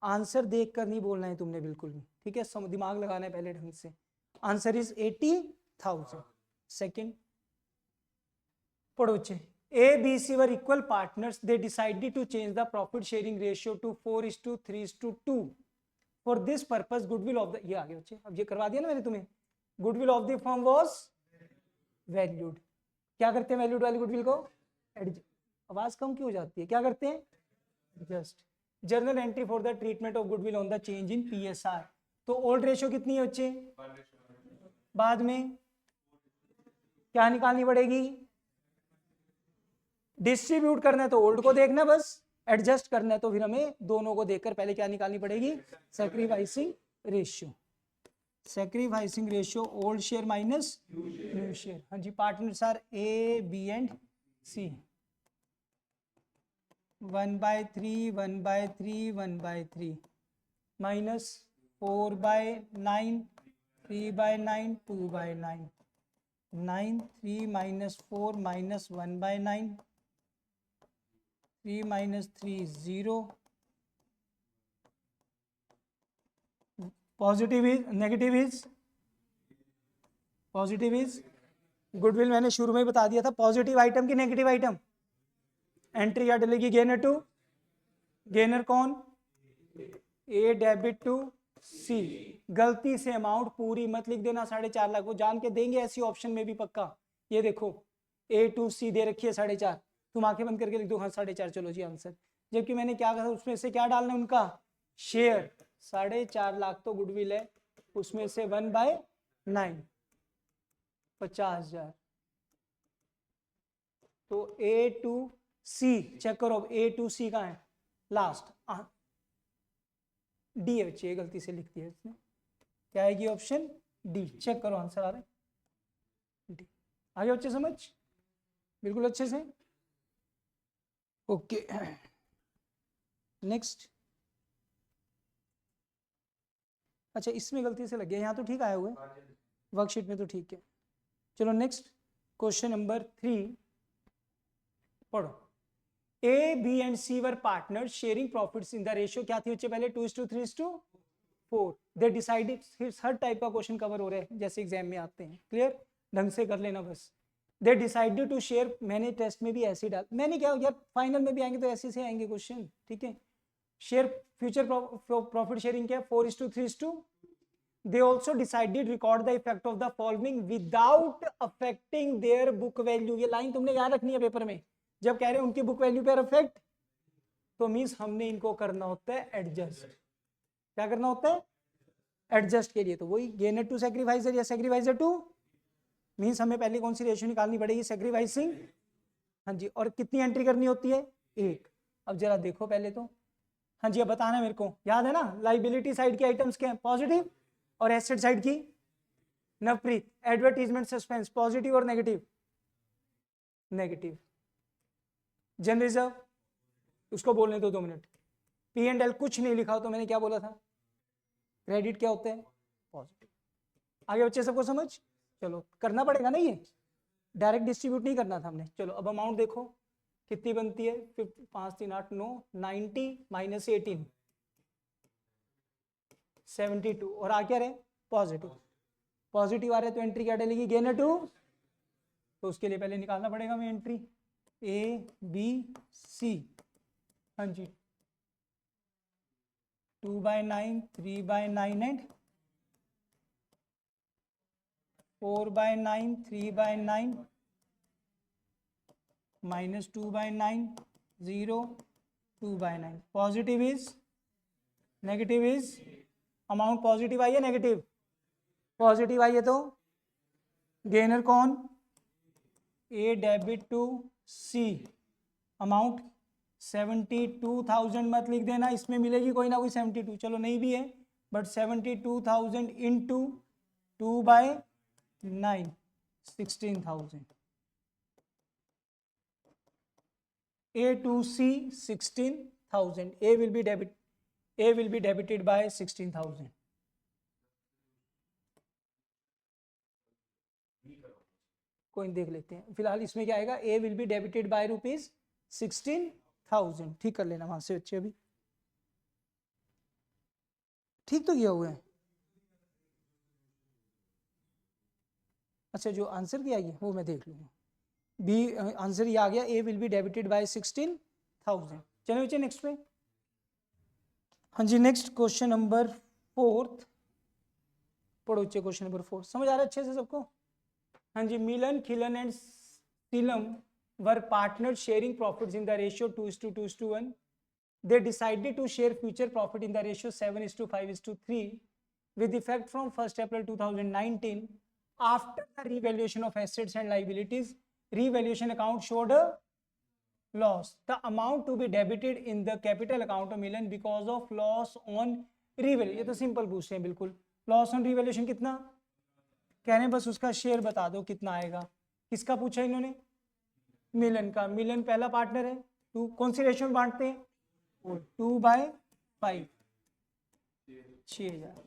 आंसर देख कर नहीं बोलना है तुमने बिल्कुल भी, ठीक है? दिमाग लगाना है पहले ढंग से। Answer is 80,000। सेकेंड पढ़ो बच्चे। A, B, C were equal partners. They decided to change the profit sharing ratio to 4:3:2. For this purpose, goodwill of the, ये आगे बच्चे, अब ये करवा दिया ना मैंने तुम्हें। Goodwill of the firm was valued. क्या करते हैं वैल्यूड वाली गुडविल को? आवाज कम क्यों हो जाती है? क्या करते हैं? Just journal entry for the treatment of goodwill on the change in PSR। तो ओल्ड रेशियो कितनी है बच्चे? बाद में क्या निकालनी पड़ेगी? डिस्ट्रीब्यूट करना है तो ओल्ड को देखना, बस एडजस्ट करना है तो फिर हमें दोनों को देखकर पहले क्या निकालनी पड़ेगी? Sacrificing ratio. Sacrificing ratio old share minus new share. हाँ जी, partners are A, B and C। 1/3 1/3 1/3 minus 4/9 3/9 2/9 9 3 minus 4 minus 1/9 3 minus 3 0। Positive is negative is positive is goodwill मैंने शुरू में ही बता दिया था। पॉजिटिव आइटम की नेगेटिव आइटम एंट्री क्या डलेगी? गेनर टू गेनर कौन? A debit to C। गलती से अमाउंट पूरी मत लिख देना 4.5 लाख, वो जान के देंगे ऐसी ऑप्शन में भी पक्का। ये देखो A to C दे रखी है 4.5, तुम आंखें बंद करके लिख दो हाँ 4.5, चलो जी आंसर। जबकि मैंने क्या कहा उसमें से क्या डालना है? उनका शेयर। 4.5 लाख तो गुडविल है, उसमें से 1/9 50,000। तो A to C चेक करो, A to C कहाँ है? लास्ट डी है बच्चे, गलती से लिख दिया इसने। क्या आएगी? Option D. चेक करो आंसर आ रहा है डी। आगे बच्चे समझ बिल्कुल अच्छे से? Okay next. अच्छा इसमें गलती से लग गया, यहाँ तो ठीक आया हुआ है, वर्कशीट में तो ठीक है। चलो नेक्स्ट क्वेश्चन नंबर 3 पढ़ो। A, B and C were partners sharing profits in the ratio क्या थी बच्चे पहले? 2:3:4। They decided, हर टाइप का क्वेश्चन कवर हो रहा है जैसे एग्जाम में आते हैं, क्लियर? ढंग से कर लेना बस। They decided to share, मैंने टेस्ट में भी ऐसे डाल, मैंने क्या यार फाइनल में भी आएंगे तो ऐसे से आएंगे क्वेश्चन, ठीक है? शेयर फ्यूचर प्रॉफिट शेयरिंग क्या है? 4:3:2। They also decided record the effect of the following without affecting their book value। ये लाइन तुमने याद रखनी है पेपर में, जब कह रहे हैं उनकी बुक वैल्यू पर इफेक्ट, तो मींस हमने इनको करना होता है एडजस्ट। क्या करना होता है? एडजस्ट के लिए तो वही गेनर टू सैक्रिफाइसर या सैक्रिफाइसर टू, मींस हमें पहले कौन सी रेशियो निकालनी पड़ेगी? सैक्रिफाइसिंग। हाँ जी, और कितनी एंट्री करनी होती है? 1। अब जरा देखो पहले तो, हाँ जी अब बताना मेरे को, याद है ना? लाइबिलिटी साइड के आइटम्स क्या है? पॉजिटिव। और एसेट साइड की? नवप्रीत एडवर्टीजमेंट सस्पेंस, पॉजिटिव और नेगेटिव? नेगेटिव। जनरल रिजर्व उसको बोलने दो 2 मिनट। P&L कुछ नहीं लिखा हो तो मैंने क्या बोला था? क्रेडिट क्या होता है? पॉजिटिव। आगे बच्चे सबको समझ? चलो करना पड़ेगा ना, ये डायरेक्ट डिस्ट्रीब्यूट नहीं करना था हमने। चलो अब अमाउंट देखो कितनी बनती है? 5 3 8 9 90 माइनस 18 72, और आ क्या रहे? पॉजिटिव। पॉजिटिव आ रहे तो एंट्री क्या डलेगी? Gainer to. तो उसके लिए पहले निकालना पड़ेगा हमें एंट्री A, B, C। हाँ जी 2/9 3/9 and 4/9 3/9 minus 2/9 0 2/9। Positive is negative is amount positive आई है, नेगेटिव पॉजिटिव आई है तो गेनर कौन, A debit to C, amount 72,000 मत लिख देना, इसमें मिलेगी कोई ना कोई 72, चलो नहीं भी है but 72,000 into 2/9 16,000, A to C 16,000, A will be debited by 16,000. कोई देख लेते हैं फिलहाल इसमें क्या आएगा, A will be debited by rupees 16,000, ठीक कर लेना वहां से बच्चे, अभी ठीक तो किया हुआ है। अच्छा जो आंसर किया है वो मैं देख लूंगा, बी आंसर ये आ गया, ए विल बी डेबिटेड बाय 16,000। चलो बच्चे नेक्स्ट पे, हाँ जी नेक्स्ट क्वेश्चन नंबर 4, पढ़ो बच्चे क्वेश्चन नंबर 4, समझ आ रहा है अच्छे से सबको? हाँ जी, Milan Khilan and Seelam were partner sharing profits in the ratio 2:2:1. They decided to share future profit in the ratio 7:5:3 with effect from 1st April 2019. After the revaluation of assets and liabilities, revaluation account showed a loss. The amount to be debited in the capital account of Milan because of loss on revaluation. ये तो सिंपल पूछ रहे हैं बिल्कुल, लॉस ऑन रिवैल्यूएशन कितना कह रहे हैं, बस उसका शेयर बता दो कितना आएगा। किसका पूछा इन्होंने, मिलन का। मिलन पहला पार्टनर है, टू कौन सी रेशियो में बांटते हैं, 2/5, 6,000।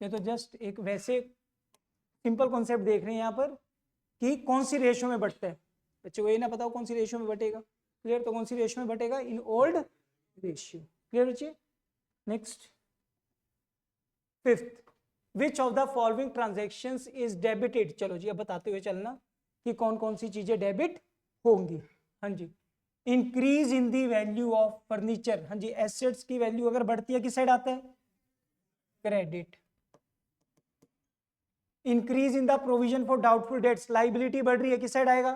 ये तो जस्ट एक वैसे सिंपल कॉन्सेप्ट देख रहे हैं यहाँ पर कि कौन सी रेशियो में बटता है, बच्चे को ये ना बताओ कौन सी रेशियो में बटेगा, क्लियर? तो कौन सी रेशियो में बटेगा, इन ओल्ड रेशियो, क्लियर बच्चे? Next 5th, which of the following transactions is debited. चलो जी अब बताते हुए चलना कि कौन कौन सी चीजें डेबिट होंगी। हाँ जी, increase in the value of furniture, हाँ जी एसेट्स की वैल्यू अगर बढ़ती है किस साइड आता है, credit. Increase in the provision for doubtful dates, liability बढ़ रही है किस साइड आएगा,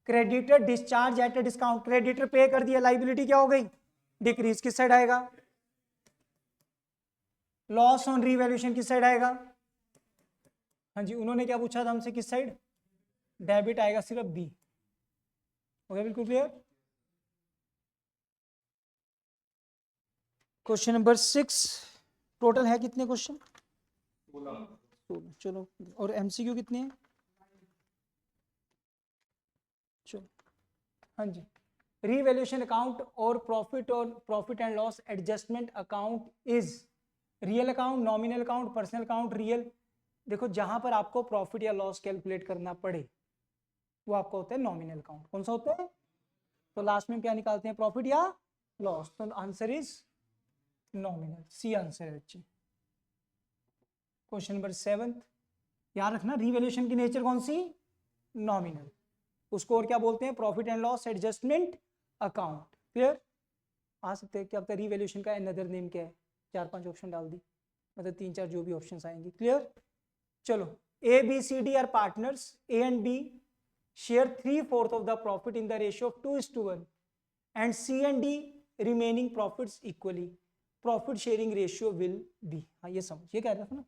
creditor discharge eight a discount, creditor पे कर दिया, लाइबिलिटी क्या हो गई, डिक्रीज, किस साइड आएगा, लॉस ऑन रीवैल्यूएशन किस साइड आएगा। हाँ जी, उन्होंने क्या पूछा था हमसे, किस साइड, डेबिट आएगा सिर्फ बी, हो गया बिल्कुल क्लियर। क्वेश्चन नंबर 6, टोटल है कितने क्वेश्चन, 16। चलो और एमसीक्यू कितने हैं, चलो हाँ जी, रीवैल्यूएशन अकाउंट और profit and loss adjustment account is real account, nominal account, personal account, real. देखो जहां पर आपको प्रॉफिट या लॉस कैलकुलेट करना पड़े वो आपका होता है नॉमिनल अकाउंट। कौन सा होता है, तो लास्ट में क्या निकालते हैं, प्रॉफिट या लॉस, तो answer is nominal, C answer है बच्चे। क्वेश्चन नंबर 7, याद रखना रीवैल्यूएशन की नेचर कौन सी, नॉमिनल, उसको और क्या बोलते हैं, profit and loss adjustment account, clear? आ सकते हैं क्या पता रीवैल्यूएशन का अनदर नेम क्या है, 4-5 ऑप्शन डाल दी, मतलब 3-4 जो भी ऑप्शंस आएंगे, क्लियर? चलो, A B C D are partners, A and B share 3/4 of the profit in the ratio of 2:1 and C and D remaining profits equally, profit sharing ratio will be। हाँ ये समझ, ये कह रहा था ना।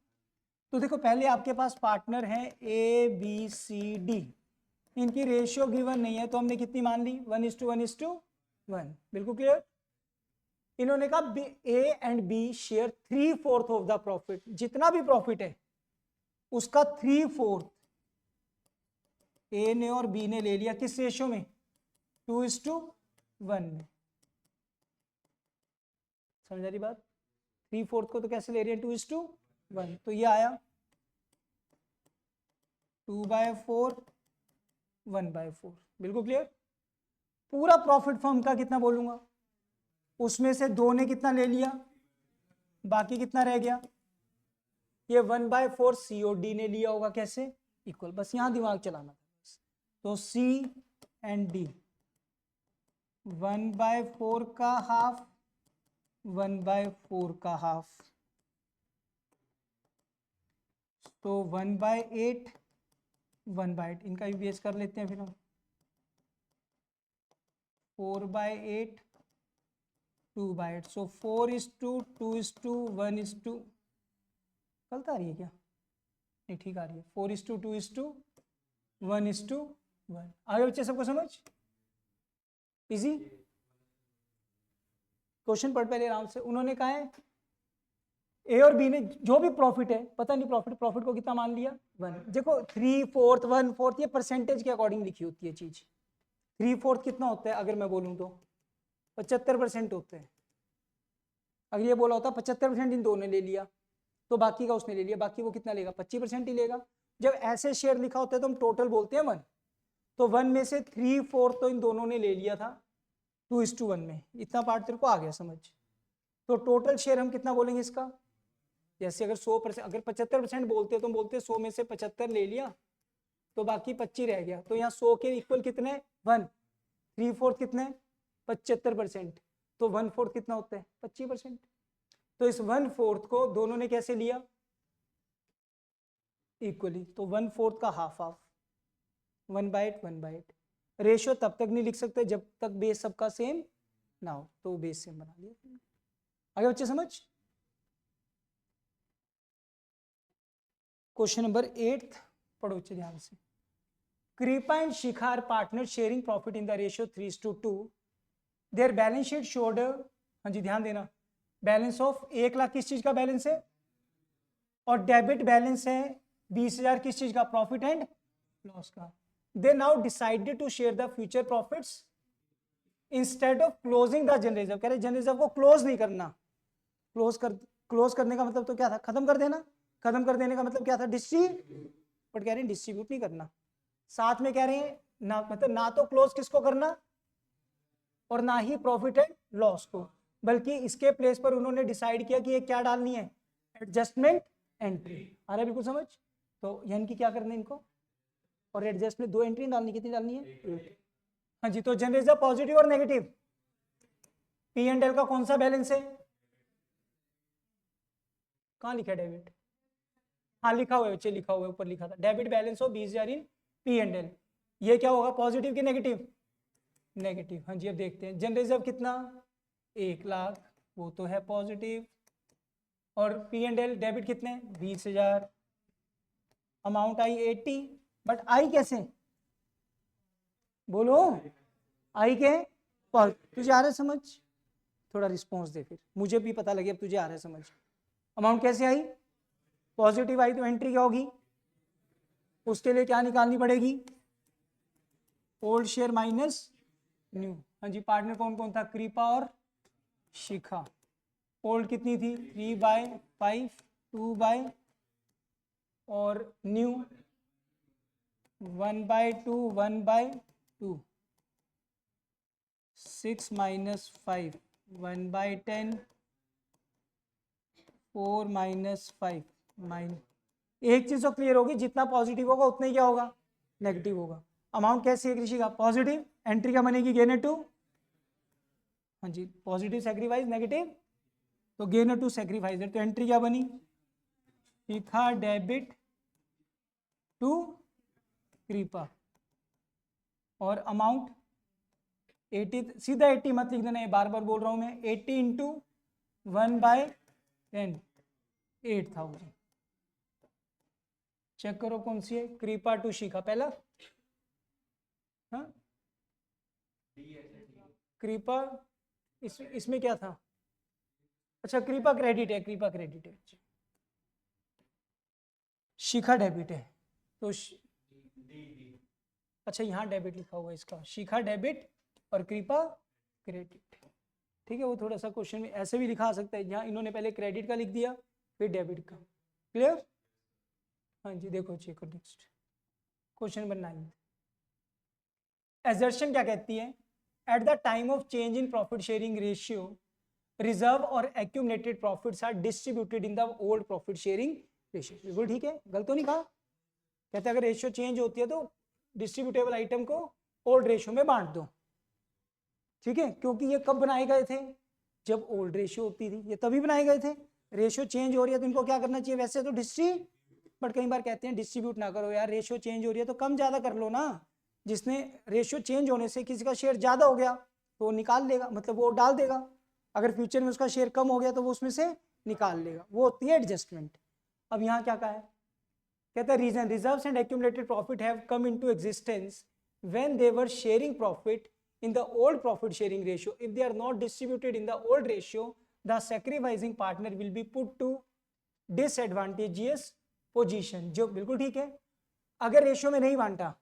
तो देखो पहले आपके पास पार्टनर हैं ए बी सी डी, इनकी रेशियो गिवन नहीं है तो हमने कितनी मान ली, 1:1:1, बिल्कुल क्लियर। इन्होंने कहा A and B share 3/4 of the profit, जितना भी प्रॉफिट है उसका 3/4 ए ने और बी ने ले लिया, किस रेशियो में, 2:1 में। समझ आ रही बात, 3/4 को तो कैसे ले रहे हैं, 2:1, तो ये आया 2/4 1/4, बिल्कुल क्लियर। पूरा प्रॉफिट फर्म का कितना बोलूंगा, उसमें से 2 ने कितना ले लिया, बाकी कितना रह गया, ये 1/4 सी और डी ने लिया होगा, कैसे, इक्वल, बस यहां दिमाग चलाना। तो C एंड D 1/4 का हाफ, 1/4 का हाफ, तो 1/8 1/8, इनका भी बेस कर लेते हैं फिर हम, 4/8 2/8। सो 4:2:1:, गलत आ रही है क्या? नहीं ठीक आ रही है। 4:2:1:1। आगे बच्चे सबको समझ? इजी क्वेश्चन पढ़ पहले आराम से। उन्होंने कहा है ए और बी ने जो भी प्रॉफिट है, पता नहीं प्रॉफिट को कितना मान लिया 1। देखो 3/4 1/4 ये परसेंटेज के अकॉर्डिंग लिखी होती है चीज। 3/4 कितना होता है अगर मैं बोलूँ तो 75% होते हैं। अगर ये बोला होता 75% इन दोनों ने ले लिया तो बाकी का उसने ले लिया, बाकी वो कितना लेगा? 25% ही लेगा। जब ऐसे शेयर लिखा होता है तो हम टोटल बोलते हैं 1। तो 1 में से 3/4 तो इन दोनों ने ले लिया था 2:1 में। इतना पार्ट तेरे को आ गया समझ? तो टोटल शेयर हम कितना बोलेंगे इसका? जैसे अगर 100%, अगर 75% बोलते तो हम बोलते 100 में से 75 ले लिया तो बाकी 25 रह गया। तो यहाँ 100 के इक्वल कितने? 1। 3/4 कितने? 75%। तो 1/4 कितना होता है? 25%। तो इस 1/4 को दोनों ने कैसे लिया? इक्वली। तो 1/4 का हाफ 1/8 1/8। रेशियो तब तक नहीं लिख सकते जब तक बेस सबका सेम ना हो, तो बेस सेम बना लिया। आगे बच्चे समझ? क्वेश्चन नंबर 8 पढ़ो बच्चे ध्यान से। Kripa and Shikha are partner sharing profit in the ratio 3:2। Their balance sheet showed, हाँ जी ध्यान देना, बैलेंस ऑफ 1 लाख किस चीज का बैलेंस है, और डेबिट बैलेंस है 20,000 किस चीज का? प्रॉफिट एंड लॉस का। They now decided to share the future profits instead of closing the general reserve. कह रहे जनरल रिजर्व को क्लोज नहीं करना। क्लोज करने का मतलब तो क्या था? खत्म कर देना। खत्म कर देने का मतलब क्या था? डिस्ट्रीब्यूट। बट कह रहे हैं डिस्ट्रीब्यूट नहीं करना। साथ में कह रहे हैं ना, मतलब ना तो क्लोज किसको करना और ना ही प्रॉफिट एंड लॉस को, बल्कि इसके प्लेस पर उन्होंने डिसाइड किया कि ये क्या डालनी है? Adjustment entry. आ रहा है बिल्कुल समझ? तो यानी कि क्या करना है इनको, और एडजस्ट में 2 एंट्री डालनी। कितनी डालनी है? 1। हाँ जी। तो जनरल रिजर्व पॉजिटिव और नेगेटिव? पी एंड एल का कौन सा बैलेंस है? कहाँ लिखा है? डेबिट। हाँ लिखा हुआ है बच्चे, लिखा हुआ है ऊपर, लिखा था debit balance of 20,000 in P and L. ये क्या होगा? पॉजिटिव कि नेगेटिव? नेगेटिव। हाँ जी। अब देखते हैं जनरल रिजर्व कितना? 1 लाख, वो तो है पॉजिटिव। और पी एंड एल डेबिट कितने? 20,000। Amount I 80। बट आई कैसे? बोलो आई के तुझे आ रहा है समझ? थोड़ा रिस्पॉन्स दे, फिर मुझे भी पता लगे अब तुझे आ रहा है समझ। अमाउंट कैसे आई? पॉजिटिव आई तो एंट्री क्या होगी? उसके लिए क्या निकालनी पड़ेगी? Old share minus new. हाँ जी। पार्टनर कौन कौन था? कृपा और शिखा। ओल्ड कितनी थी? 3/5 2/, और न्यू 1/2 1/2। 6 - 5 1/10 4 - 5 माइनस। एक चीज तो क्लियर होगी, जितना पॉजिटिव होगा उतना ही क्या होगा? नेगेटिव होगा। अमाउंट कैसी है कृषि का? पॉजिटिव। एंट्री क्या बनेगी? Gainer to. हाँ जी। पॉजिटिव सेक्रीफाइस नेगेटिव, तो गेनर टू सेक्रीफाइस। तो एंट्री क्या बनी? शिखा डेबिट टू कृपा। और अमाउंट 80, सीधा 80 मत लिख देना, ये बार बार बोल रहा हूं मैं। 80 इंटू 1/10 8,000। चेक करो कौन सी है? कृपा टू शिखा पहला। हाँ कृपा, इसमें क्या था? अच्छा कृपा क्रेडिट है, कृपा क्रेडिट है, शिखा डेबिट है। तो अच्छा यहाँ डेबिट लिखा हुआ है इसका, शिखा डेबिट और कृपा क्रेडिट। ठीक है, वो थोड़ा सा क्वेश्चन में ऐसे भी लिखा सकता है, यहाँ इन्होंने पहले क्रेडिट का लिख दिया फिर डेबिट का। क्लियर? हाँ जी। देखो चेक करो नेक्स्ट क्वेश्चन नंबर 9। एजर्शन क्या कहती है? At the time of change in profit sharing ratio, reserve और accumulated profits are distributed in the old profit sharing ratio. बिल्कुल ठीक है, गलत तो नहीं कहा। कहते हैं अगर रेशियो चेंज होती है तो डिस्ट्रीब्यूटेबल आइटम को ओल्ड रेशियो में बांट दो। ठीक है, क्योंकि ये कब बनाए गए थे? जब ओल्ड रेशियो होती थी, ये तभी बनाए गए थे। रेशियो चेंज हो रही है तो इनको क्या करना चाहिए? वैसे तो बट कई बार कहते हैं डिस्ट्रीब्यूट ना करो यार, रेशियो चेंज हो रही है तो कम ज्यादा कर लो ना। जिसने रेशियो चेंज होने से किसी का शेयर ज्यादा हो गया तो वो निकाल लेगा, मतलब वो डाल देगा। अगर फ्यूचर में उसका शेयर कम हो गया तो वो उसमें से निकाल लेगा, वो होती है एडजस्टमेंट। अब यहाँ क्या कहा है, कहता है reason reserves and accumulated profit have come into existence when they were sharing profit in the old profit sharing ratio. If they are not distributed in the old ratio, the sacrificing partner will be put to disadvantageous position. जो बिल्कुल ठीक है, अगर रेशियो में नहीं बांटा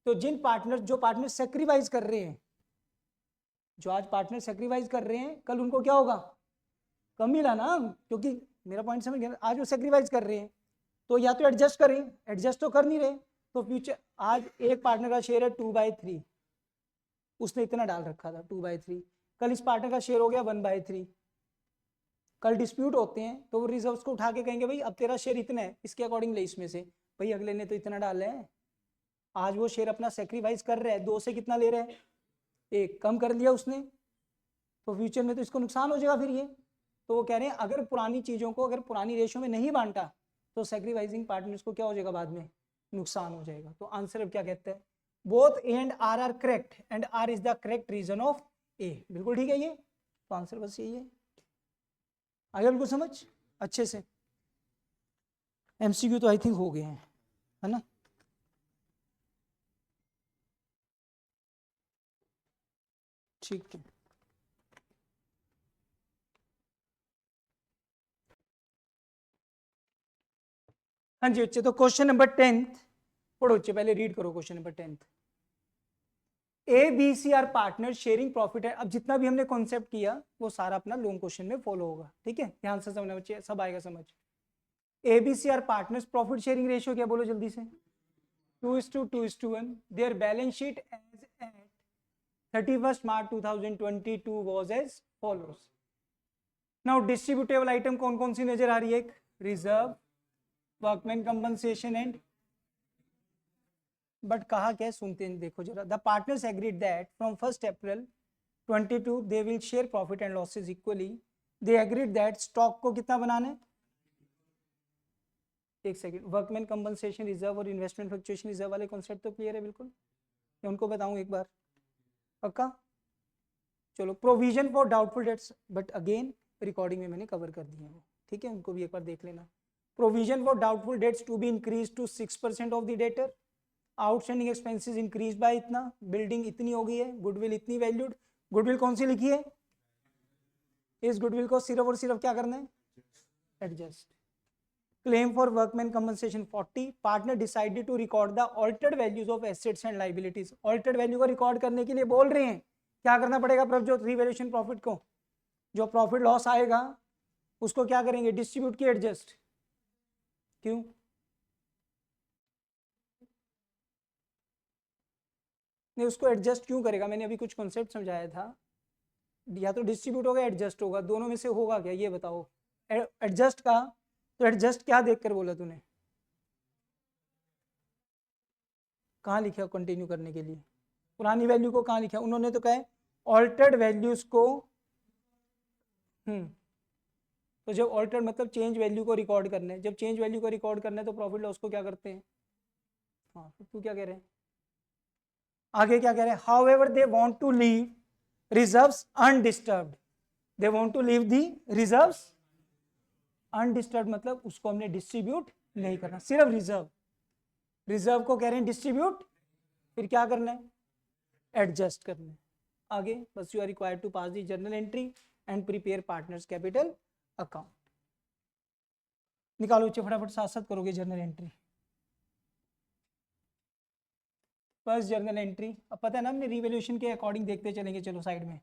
तो जो पार्टनर सेक्रीफाइस कर रहे हैं, जो आज पार्टनर सेक्रीफाइस कर रहे हैं, कल उनको क्या होगा, कम मिला ना, क्योंकि मेरा पॉइंट समझ गया, आज वो सेक्रीफाइस कर रहे हैं तो या तो एडजस्ट करें, एडजस्ट तो कर नहीं रहे, तो फ्यूचर आज एक पार्टनर का शेयर है 2/3, उसने इतना डाल रखा था 2/3, कल इस पार्टनर का शेयर हो गया 1/3, कल डिस्प्यूट होते हैं तो वो रिजर्व्स को उठा के कहेंगे भाई अब तेरा शेयर इतना है, इसके अकॉर्डिंग ले इसमें से, भाई अगले ने तो इतना डाला है, आज वो शेयर अपना सेक्रीफाइस कर रहा है, 2 से कितना ले रहा है, 1 कम कर लिया उसने, तो फ्यूचर में तो इसको नुकसान हो जाएगा फिर ये। तो वो कह रहे हैं अगर पुरानी चीज़ों को अगर पुरानी रेशो में नहीं बांटा तो सेक्रीफाइसिंग पार्टनर्स को क्या हो जाएगा, बाद में नुकसान हो जाएगा। तो आंसर अब क्या कहते हैं, both A and R are correct and R is the correct reason of A, बिल्कुल ठीक है ये, तो आंसर बस यही है। आगे बिल्कुल समझ अच्छे से, एमसीक्यू तो आई थिंक हो गए हैं, है ना। ठीक है, हाँ जी बच्चे, तो क्वेश्चन नंबर 10 पढ़ो बच्चे, पहले रीड करो question number 10। A B C are partner sharing profit है। अब जितना भी हमने कॉन्सेप्ट किया वो सारा अपना लॉन्ग क्वेश्चन में फॉलो होगा, ठीक है, ध्यान से समझना बच्चे, सब आएगा समझ। A B C are partners, profit sharing ratio क्या, बोलो जल्दी से, 2:2:1। There balance sheet as at 31st March 2022 was as follows. Now distributable item कौन कौन सी नजर आ रही है, एक reserve, workman compensation and, but कहा क्या, सुनते हैं देखो जरा, the partners agreed that from 1 April 22 they will share profit and losses equally. They agreed that stock को कितना बनाना है, एक सेकंड, वर्कमैन कंपनसेशन रिजर्व और इन्वेस्टमेंट फ्लक्चुएशन रिजर्व वाले कॉन्सेप्ट तो क्लियर है बिल्कुल, मैं उनको बताऊं एक बार, पक्का। चलो, provision for doubtful dates, but again recording में मैंने कवर कर दिए हैं वो, ठीक है, उनको भी एक बार देख लेना। Provision for doubtful debts to be increase to 6% of the debtor, outstanding expenses increase by इतना, बिल्डिंग इतनी हो गई है, गुडविल इतनी वैल्यूड, गुडविल कौन सी लिखी है, इस गुडविल को सिर्फ और सिर्फ क्या करना है, adjust. Claim for workman compensation 40, partner decided to record the altered values of assets and liabilities. Altered value को रिकॉर्ड करने के लिए बोल रहे हैं क्या करना पड़ेगा प्रभजोत, रिवैल्यूएशन प्रॉफिट को, जो प्रॉफिट लॉस आएगा उसको क्या करेंगे, डिस्ट्रीब्यूट की एडजस्ट, क्यों, नहीं उसको एडजस्ट क्यों करेगा, मैंने अभी कुछ कॉन्सेप्ट समझाया था, या तो डिस्ट्रीब्यूट होगा एडजस्ट होगा, दोनों में से होगा क्या ये बताओ, एडजस्ट का, तो एडजस्ट क्या देखकर बोला तूने, कहाँ लिखा कंटिन्यू करने के लिए, पुरानी वैल्यू को कहाँ लिखा, उन्होंने तो कहा ऑल्टर्ड वैल्यूज को, तो जब ऑल्टर्ड मतलब चेंज वैल्यू को रिकॉर्ड करना है, जब चेंज वैल्यू को रिकॉर्ड करना है तो प्रॉफिट लॉस को क्या करते हैं, हाँ, तो तू क्या कह रहे हैं, आगे क्या कह रहे हैं, however they want to leave reserves undisturbed, they want to leave the reserves undisturb, मतलब उसको हमने डिस्ट्रीब्यूट नहीं करना, सिर्फ रिजर्व, रिजर्व को कह रहे हैं डिस्ट्रीब्यूट, फिर क्या करना है, एडजस्ट करना है। आगे बस, you are required to pass the journal entry and prepare partners capital account. निकालो बच्चे फटाफट, साथ साथ करोगे journal entry, first journal entry, अब पता है ना हमने रिवैल्यूएशन के अकॉर्डिंग देखते चलेंगे, चलो साइड में।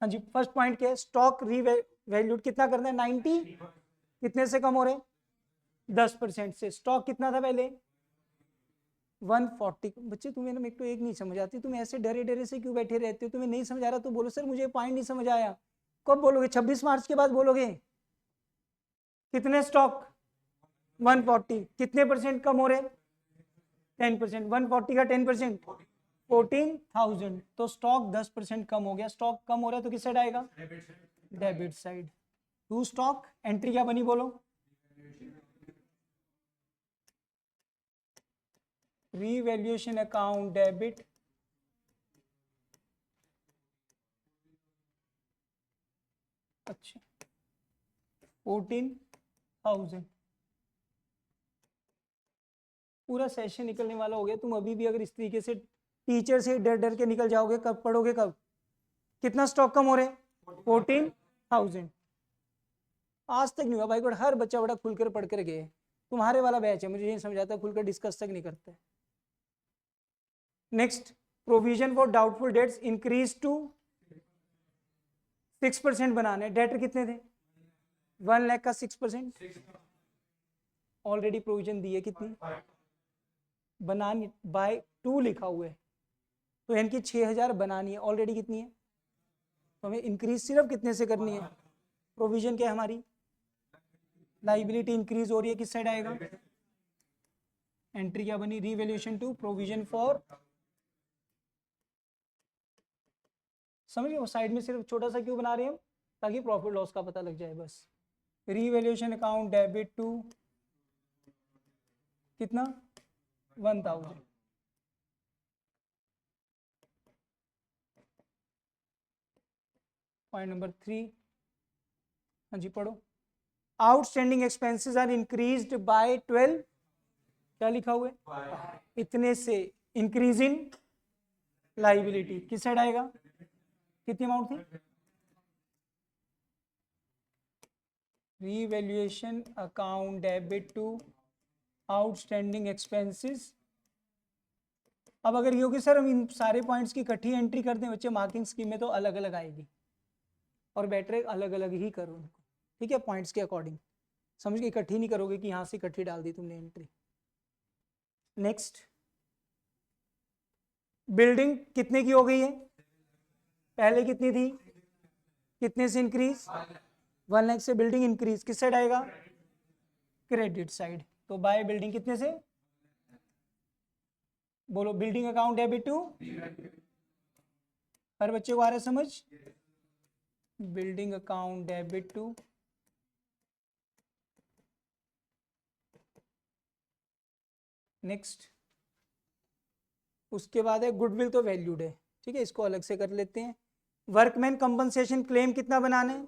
हाँ जी, फर्स्ट पॉइंट क्या है, स्टॉक रीवैल्यूड कितना करना है, 90, कितने से कम हो रहे, 10% से, स्टॉक कितना था पहले 140। बच्चे तुम्हें ना, मेरे को एक नहीं समझ आती, तुम ऐसे डरे डरे से क्यों बैठे रहते हो, तुम्हें नहीं समझ आ रहा तो बोलो सर मुझे पॉइंट नहीं समझ आया, कब बोलोगे, 26 मार्च के बाद बोलोगे, कितने स्टॉक 140, कितने परसेंट कम हो रहे, 10%, 140 का 10%, 14,000, तो स्टॉक 10% कम हो गया, स्टॉक कम हो रहा है तो किस साइड आएगा, debit side, to stock, entry क्या बनी बोलो, रीवैल्यूएशन अकाउंट डेबिट, अच्छा 14,000। पूरा सेशन निकलने वाला हो गया। तुम अभी भी अगर इस तरीके से टीचर से डर डर के निकल जाओगे, कब पढ़ोगे? कब? कितना स्टॉक कम हो रहे हैं? 14,000। आज तक नहीं हुआ भाई, हर बच्चा बड़ा खुलकर पढ़ कर गए। तुम्हारे वाला बैच है, मुझे ये समझाता, खुलकर डिस्कस तक नहीं करते। Next, provision for doubtful debts increase to 6% बनाने। डेटर कितने थे? 1 लाख का 6% ऑलरेडी प्रोविजन दी है। कितनी? बनानी बाय 2 लिखा हुआ है, तो इनकी 6,000 बनानी है। ऑलरेडी कितनी है? तो हमें इंक्रीज सिर्फ कितने से करनी है? प्रोविजन क्या है हमारी? लाइबिलिटी इंक्रीज हो रही है, किस साइड आएगा? एंट्री क्या बनी? Revaluation to provision for. समझ गए? वो साइड में सिर्फ छोटा सा क्यों बना रहे हैं हम? ताकि प्रॉफिट लॉस का पता लग जाए बस। रीवैल्यूएशन अकाउंट डेबिट टू कितना? 1,000। पॉइंट नंबर 3, हाँ जी पढ़ो। Outstanding expenses are increased by 12। क्या लिखा हुआ है? इतने से इंक्रीज इन लाइबिलिटी किस साइड आएगा? कितनी अमाउंट थी? Revaluation account debit to outstanding expenses. अब अगर ये हो कि सर हम इन सारे पॉइंट्स की इकट्ठी एंट्री कर दें बच्चे, मार्किंग स्कीम में तो अलग अलग आएगी, और बेटर अलग अलग ही करो उनको, ठीक है, पॉइंट्स के अकॉर्डिंग। समझ के इकट्ठी नहीं करोगे कि यहाँ से इकट्ठी डाल दी तुमने एंट्री। नेक्स्ट, बिल्डिंग कितने की हो गई है? पहले कितनी थी? कितने से इंक्रीज? 1 लाख से बिल्डिंग इंक्रीज किस साइड आएगा? Credit side. तो बाय बिल्डिंग कितने से? बोलो, बिल्डिंग अकाउंट डेबिट टू। हर बच्चे को आ रहा है समझ? Building account debit to next. उसके बाद है गुडविल, तो वैल्यूड है, ठीक है, इसको अलग से कर लेते हैं। वर्कमैन कंपनसेशन क्लेम कितना बनाना है?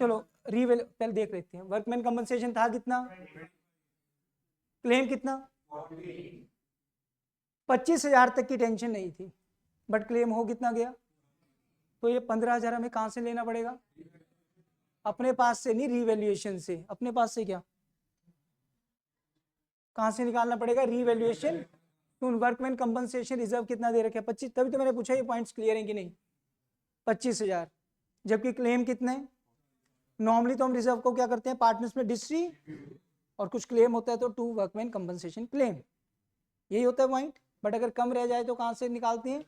चलो रीवैल्यू पहले देख लेते हैं। वर्कमैन कंपनसेशन था कितना? क्लेम कितना? 25,000 तक की टेंशन नहीं थी, बट क्लेम हो कितना गया? तो ये 15,000 हमें कहां से लेना पड़ेगा? अपने पास से नहीं, रीवैल्यूएशन से। अपने पास से क्या? कहां से निकालना पड़ेगा? रीवैल्यूएशन। तो वर्कमैन कंपनसेशन रिजर्व कितना दे रखे? 25। तभी तो मैंने पूछा ये पॉइंट्स क्लियर हैं कि नहीं। 25,000, जबकि क्लेम कितने? नॉर्मली तो हम रिजर्व को क्या करते हैं? पार्टनर्स में डिस्ट्री, और कुछ क्लेम होता है तो टू वर्कमैन कंपनसेशन क्लेम, यही होता है पॉइंट। बट अगर कम रह जाए तो कहां से निकालते हैं?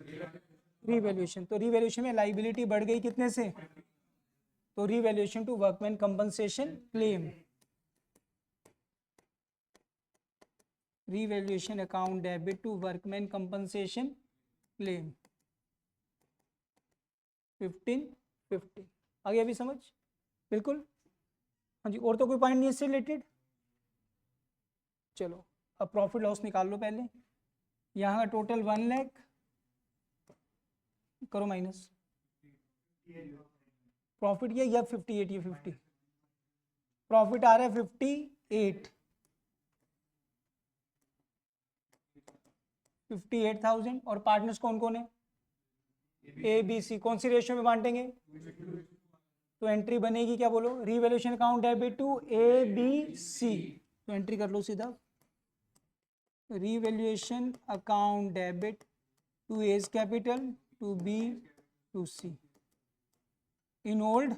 रीवैल्यूएशन। तो रीवैल्यूएशन में लाइबिलिटी बढ़ गई कितने से? तो revaluation to workman compensation claim. Revaluation account debit to workman compensation claim 1550। आगे अभी समझ? बिल्कुल। हाँ जी, और तो कोई पॉइंट नहीं है इससे रिलेटेड? चलो अब प्रॉफिट लॉस निकाल लो पहले। यहाँ का टोटल 1 लाख, करो माइनस। प्रॉफिट या 58, ये 50 प्रॉफिट आ रहा है 58, 58,000। और पार्टनर्स कौन कौन है? A B C. कौन सी रेशियो में बांटेंगे? तो एंट्री बनेगी क्या? बोलो, revaluation account debit to A B C. तो एंट्री कर लो सीधा, revaluation account debit to A's capital to B to C in old,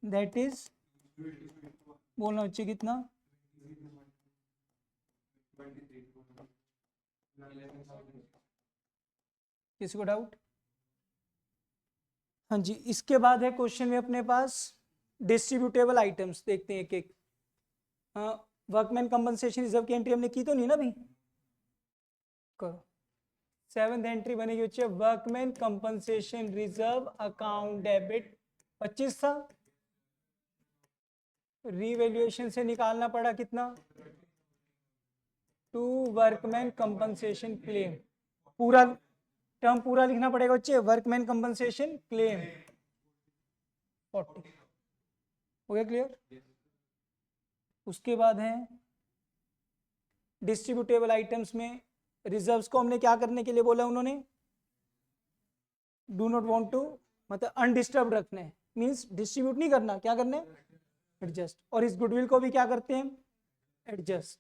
that is, बोलना बच्चे कितना? किसी को डाउट? हाँ जी, इसके बाद है क्वेश्चन में अपने पास डिस्ट्रीब्यूटेबल आइटम्स, देखते हैं एक एक। वर्कमैन कंपनसेशन रिजर्व की एंट्री हमने की तो नहीं ना अभी? करो। 7th एंट्री बनेगी बच्चे, workman compensation reserve account debit 25 था। रीवैल्यूएशन से निकालना पड़ा कितना? To workman compensation claim. पूरा टर्म पूरा लिखना पड़ेगा बच्चे, वर्कमैन कंपनसेशन क्लेम 40। हो गया क्लियर? उसके बाद है डिस्ट्रीब्यूटेबल आइटम्स में रिजर्व्स को हमने क्या करने के लिए बोला उन्होंने, डू नॉट वांट टू, मतलब अनडिस्टर्ब रखने हैं, मींस डिस्ट्रीब्यूट नहीं करना, क्या करने, एडजस्ट। और इस गुडविल को भी क्या करते हैं, एडजस्ट।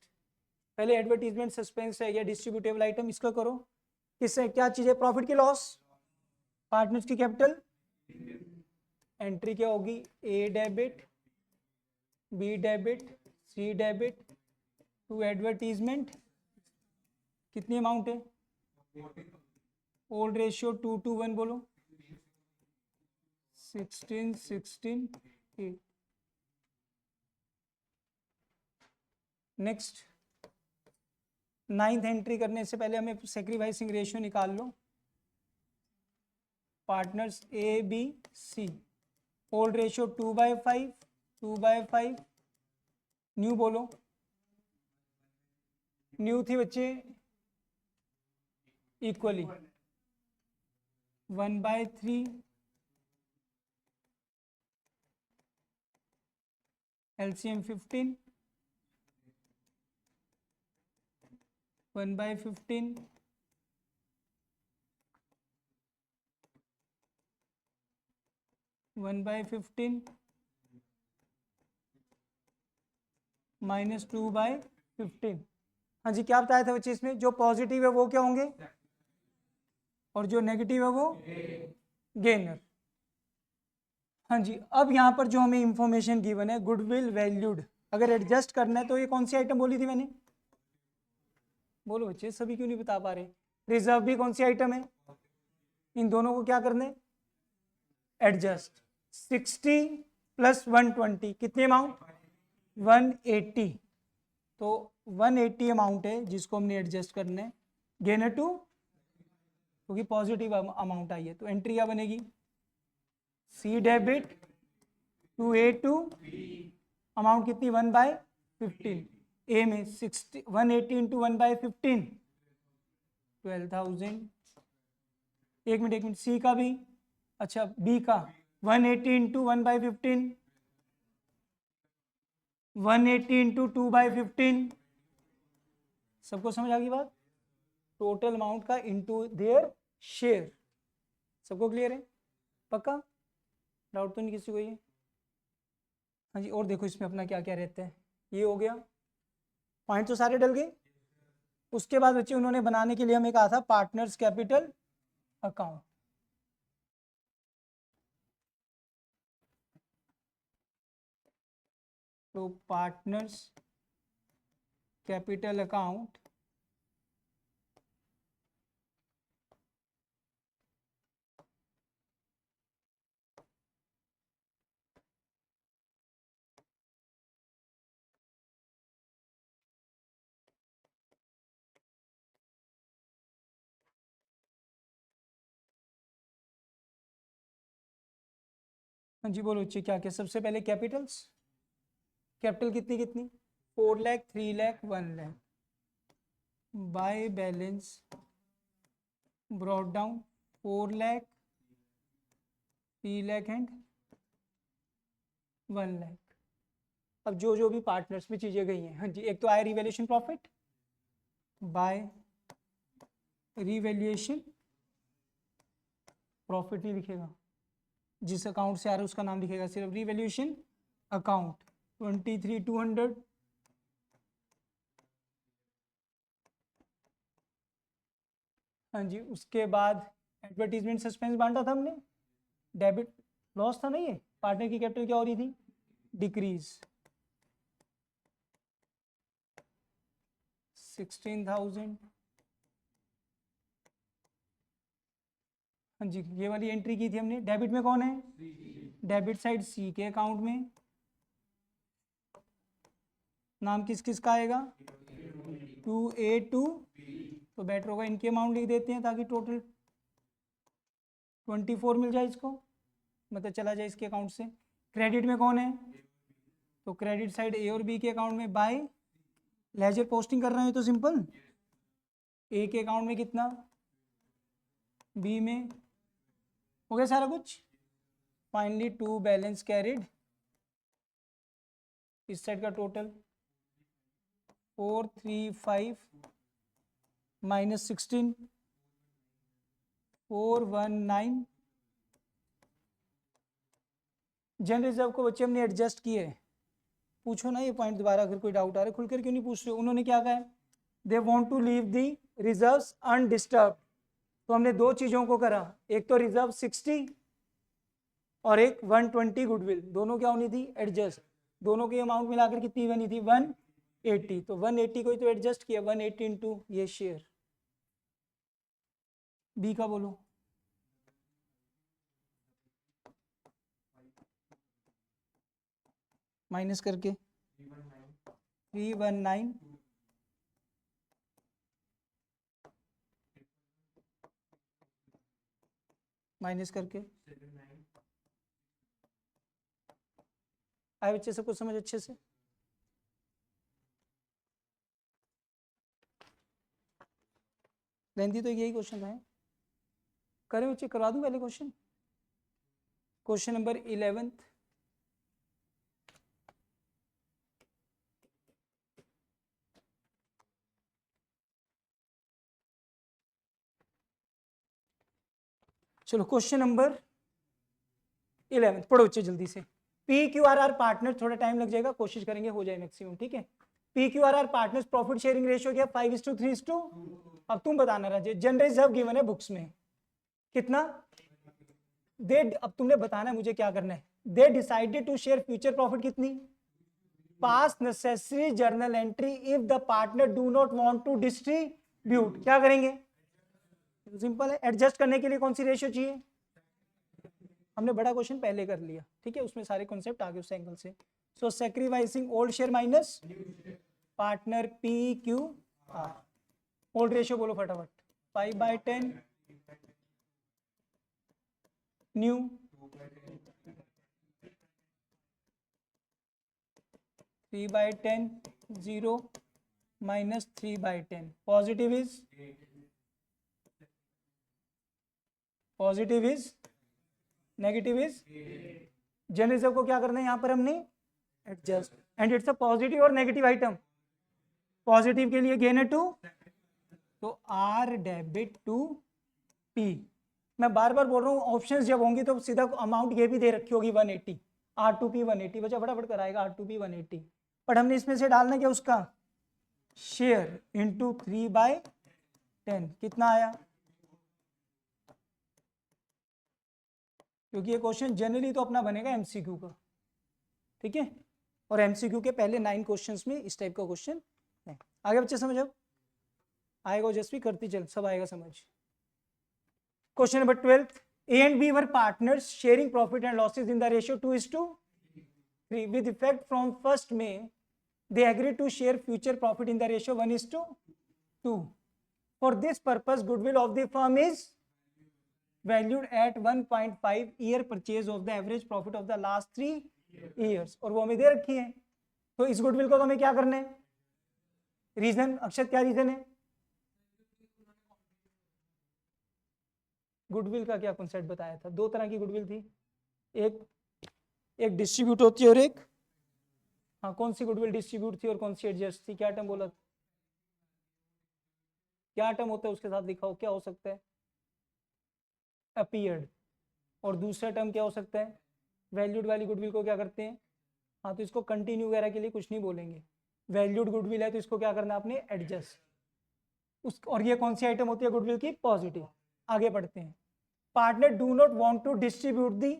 पहले एडवर्टीजमेंट सस्पेंस है या डिस्ट्रीब्यूटेबल आइटम, इसको करो किससे, क्या चीज है, प्रॉफिट की लॉस, पार्टनर्स की कैपिटल, एंट्री क्या होगी, A debit, B debit, C debit, to advertisement, कितनी अमाउंट है, ओल्ड रेशियो 2:1 बोलो, 16, 16, 8। नेक्स्ट 9th एंट्री करने से पहले हमें सेक्रीफाइसिंग रेशियो निकाल लो, partners A B C, old ratio 2/5, 2/5, new बोलो, न्यू थी बच्चे इक्वली 1/3, एलसीएम 15, 1/15, 1/15 माइनस 2/15। हाँ जी, क्या बताया था बच्चे, इसमें जो पॉजिटिव है वो क्या होंगे और जो नेगेटिव है वो गेनर। हाँ जी, अब यहाँ पर जो हमें इंफॉर्मेशन गिवन है, गुडविल वैल्यूड, अगर एडजस्ट करना है तो ये कौन सी आइटम बोली थी मैंने, बोलो बच्चे, सभी क्यों नहीं बता पा रहे, रिजर्व भी कौन सी आइटम है, इन दोनों को क्या करना है, एडजस्ट। 60 + 120 कितनी अमाउंट, 180, तो 180 अमाउंट है जिसको हमने एडजस्ट करना है, गेनर टू, क्योंकि पॉजिटिव अमाउंट आई है, तो एंट्री क्या बनेगी, C debit to A to, amount कितनी, 1/15, ए में 60, 180 इंटू 1/15, 12,000। एक मिनट, सी का भी, अच्छा बी का 180 इंटू 1/15, 180 इंटू 2/15, सबको समझ आ गई बात, टोटल अमाउंट का इंटू देयर शेयर, सबको क्लियर है, पक्का, डाउट तो नहीं किसी को ये? हाँ जी, और देखो इसमें अपना क्या क्या रहता है, ये हो गया, पॉइंट तो सारे डल गए। उसके बाद बच्चे उन्होंने बनाने के लिए हमें कहा था पार्टनर्स कैपिटल अकाउंट, तो पार्टनर्स कैपिटल अकाउंट हाँ जी बोलो बच्चे, क्या क्या, सबसे पहले कैपिटल्स, कैपिटल कितनी कितनी, 4 lakh, 3 lakh, 1 lakh, by balance brought down 4 lakh, 3 lakh and 1 lakh. अब जो जो भी पार्टनर्स में चीजें गई हैं, हाँ जी, एक तो आया revaluation profit, by revaluation profit नहीं लिखेगा, जिस अकाउंट से आ रहा है उसका नाम लिखेगा, सिर्फ रिवैल्यूएशन अकाउंट 23,200, हाँ जी। उसके बाद एडवर्टीजमेंट सस्पेंस बांटा था हमने, डेबिट लॉस था ना, ये पार्टनर की कैपिटल क्या हो रही थी, डिक्रीज, 16,000, हाँ जी, ये वाली एंट्री की थी हमने। डेबिट में कौन है, डेबिट साइड सी के अकाउंट में, नाम किस किस का आएगा, 2A2, तो बेटर होगा इनके अमाउंट लिख देते हैं ताकि टोटल 24 मिल जाए इसको, मतलब चला जाए इसके अकाउंट से। क्रेडिट में कौन है, तो क्रेडिट साइड ए और बी के अकाउंट में बाय लेजर पोस्टिंग कर रहे हैं तो सिंपल, ए के अकाउंट में कितना, बी में, हो गया सारा कुछ, फाइनली 2 बैलेंस कैरिड, इस साइड का टोटल 435 माइनस 16 419। जनरल रिजर्व को बच्चे हमने एडजस्ट किए है। पूछो ना ये पॉइंट दोबारा, अगर कोई डाउट आ रहा है खुलकर क्यों नहीं पूछ रहे। उन्होंने क्या कहा है, they want to leave the reserves undisturb. तो हमने दो चीजों को करा, एक तो रिजर्व 60 और एक 120 गुडविल, दोनों क्या होनी थी, एडजस्ट। दोनों की अमाउंट मिलाकर कितनी बनी थी, 180। तो 180 को ही तो एडजस्ट किया, 180 इंटू ये शेयर। बी का बोलो। माइनस करके 319 माइनस करके आए बच्चे, सबको समझ अच्छे से। लेंथी तो यही क्वेश्चन है, करें बच्चे, करवा दूं पहले क्वेश्चन। Question number 11। चलो क्वेश्चन नंबर 11 पढ़ो बच्चे जल्दी से। P Q R are partner, थोड़ा टाइम लग जाएगा, कोशिश करेंगे हो जाए मैक्सिमम, ठीक है। P Q R are partners profit sharing ratio क्या, 5:3:2। अब तुम बताना राजे, जनरल रिजर्व गिवन है बुक्स में कितना, दे, अब तुमने बताना है मुझे क्या करना है। They decided to share future profit कितनी, pass necessary journal entry if the partner do not want to distribute. क्या करेंगे, सिंपल है, एडजस्ट करने के लिए कौन सी रेशियो चाहिए, हमने बड़ा क्वेश्चन पहले कर लिया, ठीक है, उसमें सारे कॉन्सेप्ट आ गए उस एंगल से। So sacrificing old share minus partner P Q R. Old ratio बोलो फटाफट, 5/10 new 3/10 0 minus 3/10। Positive is negative is. General reserve को क्या करना है यहाँ पर हमने, adjust, and it's a positive और नेगेटिव आइटम। पॉजिटिव के लिए गेन है 2, तो आर डेबिट टू पी। मैं बार बार बोल रहा हूँ, ऑप्शंस जब होंगी तो सीधा अमाउंट ये भी दे रखी होगी 180, आर टू पी 180, बच्चा फटाफट कराएगा आर टू पी 180। बट हमने इसमें से डालना क्या, उसका शेयर इंटू 3/10 कितना आया, क्योंकि ये क्वेश्चन जनरली तो अपना बनेगा एमसीक्यू का, ठीक है, और एमसीक्यू के पहले 9 क्वेश्चंस में इस टाइप का क्वेश्चन है। आगे बच्चे समझ, अब आएगा जस्ट भी करती चल, सब आएगा समझ। Question number 12, A and B were partners sharing profit and losses in the ratio 2:3 with effect from 1 May they agreed to share future profit in the ratio 1:2. For this purpose goodwill of the firm is valued at 1.5 year purchase of the average profit of the last 3 years। और वो हमें दे रखी है, तो इस गुडविल को हमें क्या करना है, रीजन अक्षत क्या रीजन है, गुडविल का क्या कॉन्सेप्ट बताया था, दो तरह की गुडविल थी, एक डिस्ट्रीब्यूट होती है और एक, हाँ कौन सी गुडविल डिस्ट्रीब्यूट थी और कौन सी एडजस्ट थी, क्या टर्म बोला, क्या टर्म होता है उसके साथ लिखा हो, क्या हो सकता है, अपीयर्ड। और दूसरा टर्म क्या हो सकता है, वैल्यूड वाली गुडविल को क्या करते हैं, हाँ तो इसको कंटिन्यू वगैरह के लिए कुछ नहीं बोलेंगे, वैल्यूड गुडविल है तो इसको क्या करना है आपने, एडजस्ट उस। और ये कौन सी आइटम होती है गुडविल की, पॉजिटिव। आगे बढ़ते हैं, partner do not want to distribute the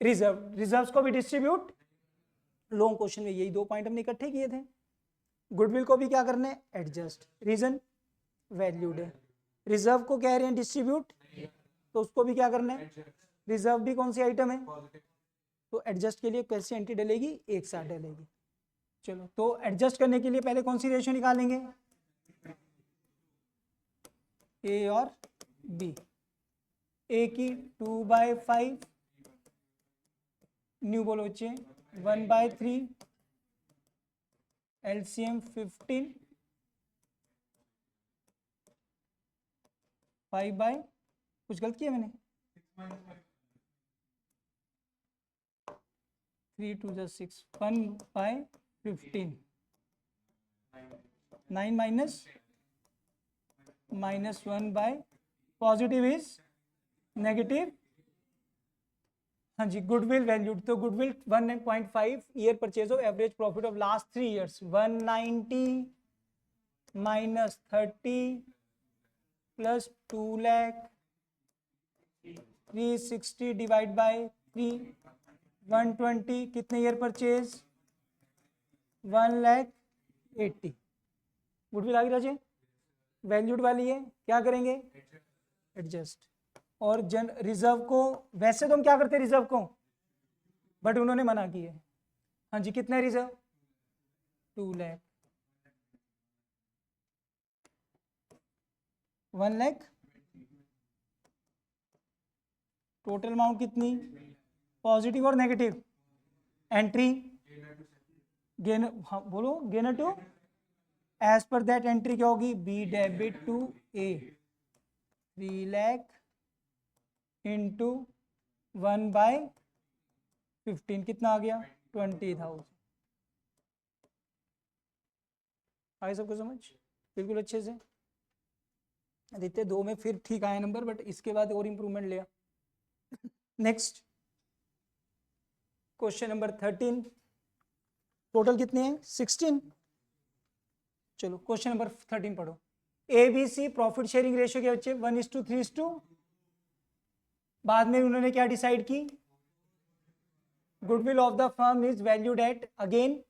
reserves को भी डिस्ट्रीब्यूट। लॉन्ग क्वेश्चन में यही दो पॉइंट हमने इकट्ठे किए थे, गुडविल को भी क्या करना है, एडजस्ट, रीजन वैल्यूड है, रिजर्व को कह रहे हैं डिस्ट्रीब्यूट, तो उसको भी क्या करना है, रिजर्व भी कौन सी आइटम है, तो एडजस्ट के लिए कैसी एंट्री डलेगी, एक साथ डलेगी। चलो तो एडजस्ट करने के लिए पहले कौन सी रेशियो निकालेंगे, ए और बी। ए की 2/5 न्यू बोलो बच्चे 1/3 एलसीएम 15 5 बाय, कुछ गलत किया मैंने, 3 2 जा 6, 1/15, 9 minus 1 by positive is negative. हाँ जी, गुडविल वैल्यूड, तो goodwill 1.5 year purchase of average profit of last 3 years, 190 minus 30 plus 2 lakh, 360 divide by 3, 120, कितने ईयर परचेज, 1,80,000। गुडविल आ गई राजे, वैल्यूड वाली है, क्या करेंगे, एडजस्ट। और जन रिजर्व को, वैसे तो हम क्या करते हैं रिजर्व को, बट उन्होंने मना किया है। हाँ जी, कितना reserve, 2 lakh, 1 lakh, total amount कितनी, पॉजिटिव और नेगेटिव, एंट्री गेन, हाँ बोलो, gainer to, as per that entry क्या होगी, B debit to A, 3 lakh into 1/15, कितना आ गया, 20,000। आए सबको समझ, बिल्कुल अच्छे से। आदित्य 2 में फिर ठीक आया नंबर, बट इसके बाद और इंप्रूवमेंट लिया। नेक्स्ट क्वेश्चन नंबर 13, टोटल कितने हैं, 16। चलो क्वेश्चन नंबर 13 पढ़ो। ABC प्रॉफिट शेयरिंग रेशियो के बच्चे 1:3:2। बाद में उन्होंने क्या डिसाइड की, goodwill of the firm is valued eight, again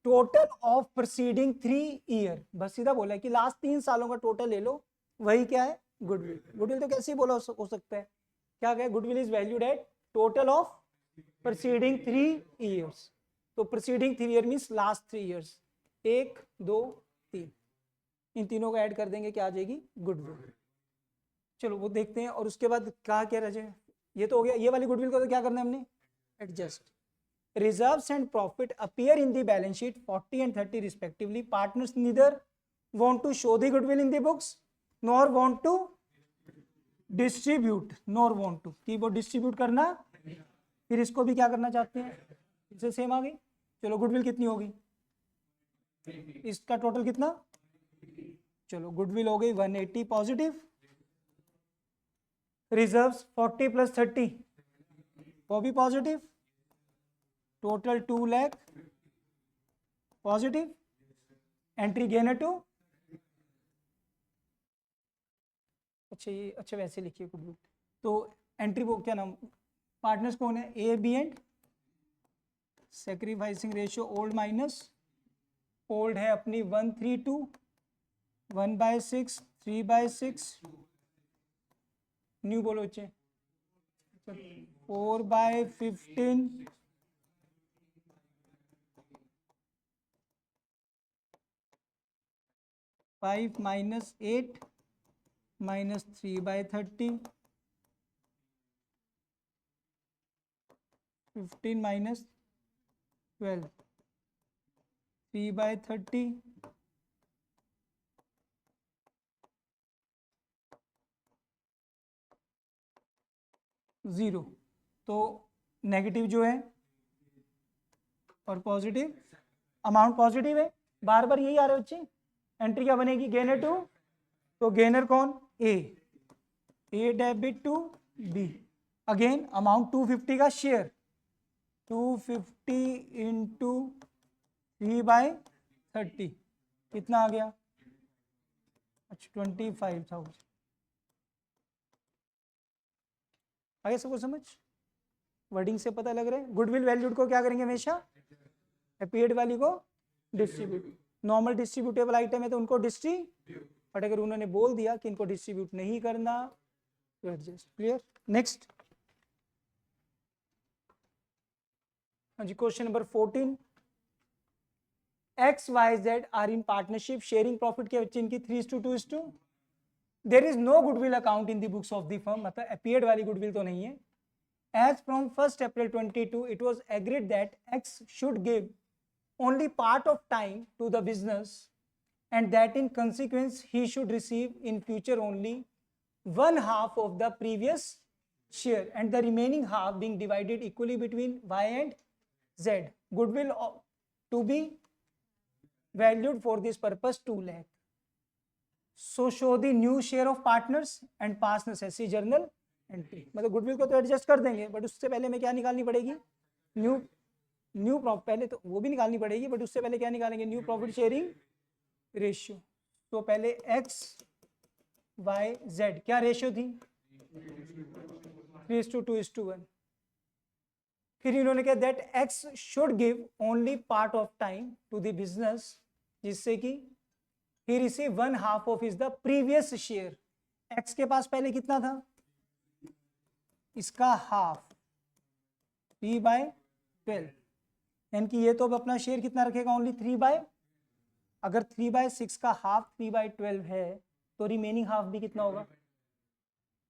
total of preceding 3 year, बस सीधा बोला है कि लास्ट 3 सालों का टोटल ले लो, वही क्या है, गुडविल। गुडविल तो कैसे ही बोला हो सकता है, क्या कहे, goodwill is valued at total of preceding 3 years. तो preceding 3 year means last 3 years, 1 2 3, इन तीनों को ऐड कर देंगे, क्या आ जाएगी, गुडविल। चलो वो देखते हैं। और उसके बाद कहा क्या रह, ये तो हो गया, ये वाली गुडविल को तो क्या करना है हमने, adjust. Reserves and profit appear in the balance sheet 40 and 30 respectively. Partners neither want to show the goodwill in the books nor want to distribute, कि वो डिस्ट्रीब्यूट करना, फिर इसको भी क्या करना चाहते हैं, इसे सेम आ गई। चलो गुडविल कितनी होगी, इसका टोटल कितना, चलो गुडविल हो गई 180 पॉजिटिव, रिजर्व्स 40 + 30 वो भी positive, total 2 lakh positive, entry gainer to, अच्छा ये, अच्छा वैसे लिखिए गुडविल। तो एंट्री वो क्या नाम, पार्टनर्स कौन है, A B and, sacrificing ratio old minus old है अपनी 132, 1/6, 3/6, न्यू बोलो बच्चे, 4/15, 5 - 8 - 3/30, 15 - 12, 3/30, 0। तो नेगेटिव जो है और पॉजिटिव, अमाउंट पॉजिटिव है, बार बार यही आ रहा है बच्चे। एंट्री क्या बनेगी, गेनर टू, तो गेनर कौन, A debit to B, again amount 250 का शेयर, 250 इंटू 3/30 कितना आ गया, अच्छा 25,000। आगे सबको समझ, वर्डिंग से पता लग रहा है। गुडविल वैल्यूड को क्या करेंगे हमेशा, अपीयर्ड वाली को डिस्ट्रीब्यूट, नॉर्मल डिस्ट्रीब्यूटेबल आइटम है तो उनको डिस्ट्रीब्यूट, बट अगर उन्होंने बोल दिया कि इनको डिस्ट्रीब्यूट नहीं करना तो एडजस्ट। क्लियर। नेक्स्ट, हाँ जी, question number 14, X Y Z are in partnership sharing profit के बच्चे इनकी 3:2:2। There is no goodwill account in the books of the firm, मतलब अपीयर्ड वाली गुडविल तो नहीं है। As from 1 April 22 it was agreed that X should give only part of time to the business and that in consequence he should receive in future only 1/2 of the previous share and the remaining half being divided equally between Y and Z. Goodwill to be valued for this purpose 2 lakh. So show the new share of partners and pass necessary journal entry. मतलब गुडविल को तो एडजस्ट कर देंगे, बट उससे पहले हमें क्या निकालनी पड़ेगी, न्यू प्रॉफिट, पहले तो वो भी निकालनी पड़ेगी, बट उससे पहले क्या निकालेंगे, न्यू प्रॉफिट शेयरिंग रेशियो. तो पहले एक्स वाई जेड क्या रेशियो थी, 3:2:1. फिर इन्होंने कहा that X should give only part of time to the business, जिससे कि he receive 1/2 of is the previous share. X के पास पहले कितना था, इसका हाफ 3/12, यानी कि ये तो अब अपना शेयर कितना रखेगा, ओनली 3/, अगर 3/6 का हाफ 3/12 है तो रिमेनिंग हाफ भी कितना होगा,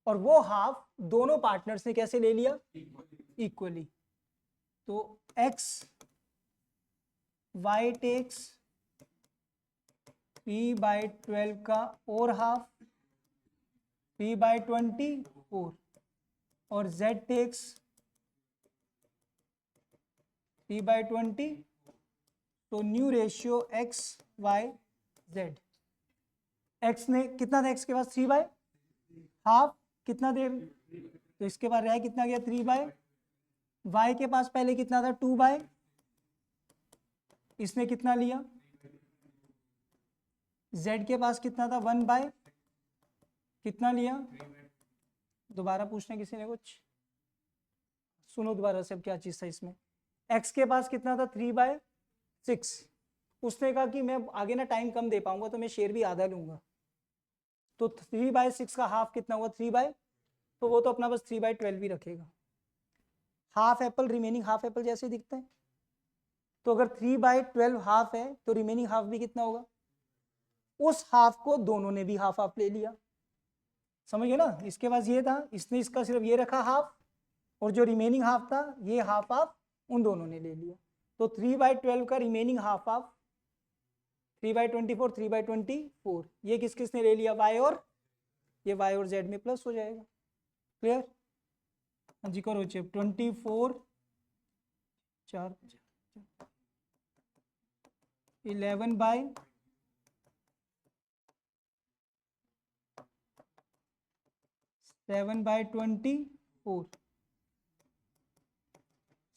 और वो हाफ दोनों पार्टनर्स ने कैसे ले लिया, इक्वली. तो एक्स वाई टेक्स 3/12 का और हाफ 3/24, और z टेक्स 3/20. तो new ratio X Y Z. X ने कितना था, एक्स के पास 3/हाफ कितना दे, तो इसके पास रहा कितना गया 3/, वाई के पास पहले कितना था 2/, इसने कितना लिया, z के पास कितना था 1/, कितना लिया, दोबारा पूछना किसी ने कुछ, सुनो दोबारा से अब क्या चीज था इसमें. x के पास कितना था 3/6, उसने कहा कि मैं आगे ना टाइम कम दे पाऊंगा तो मैं शेयर भी आधा लूंगा, तो 3/6 का हाफ कितना हुआ 3/, तो वो तो अपना बस 3/12 ही रखेगा. Half Apple remaining half Apple जैसे दिखता है, तो अगर 3/12 हाफ है तो रिमेनिंग हाफ भी कितना होगा, उस हाफ को दोनों ने भी हाफ हाफ ले लिया. समझ गए ना, इसके पास ये था, इसने इसका सिर्फ ये रखा हाफ, और जो रिमेनिंग हाफ था ये हाफ हाफ उन दोनों ने ले लिया. तो 3/12 का रिमेनिंग हाफ हाफ 3/24, 3/24, ये किस किस ने ले लिया, वाई और, ये वाई और जेड में प्लस हो जाएगा. क्लियर, हाँ जी करो चेक. 24 4 11/, 7/24,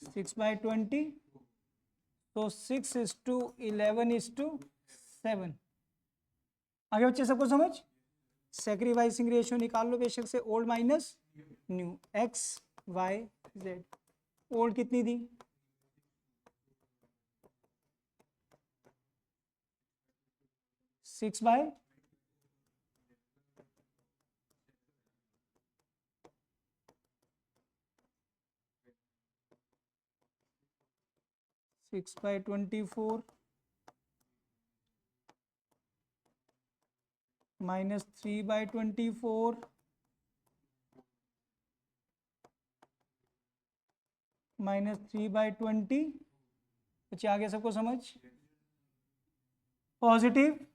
6/20, तो 6:11:7. आगे बच्चे सबको समझ. सैक्रिफाइसिंग रेशियो निकाल लो बेशक से, old minus new, X Y Z. Old कितनी थी, 6/, 6/24 माइनस 3/24 माइनस 3/20. बच्चे आगे सबको समझ, पॉजिटिव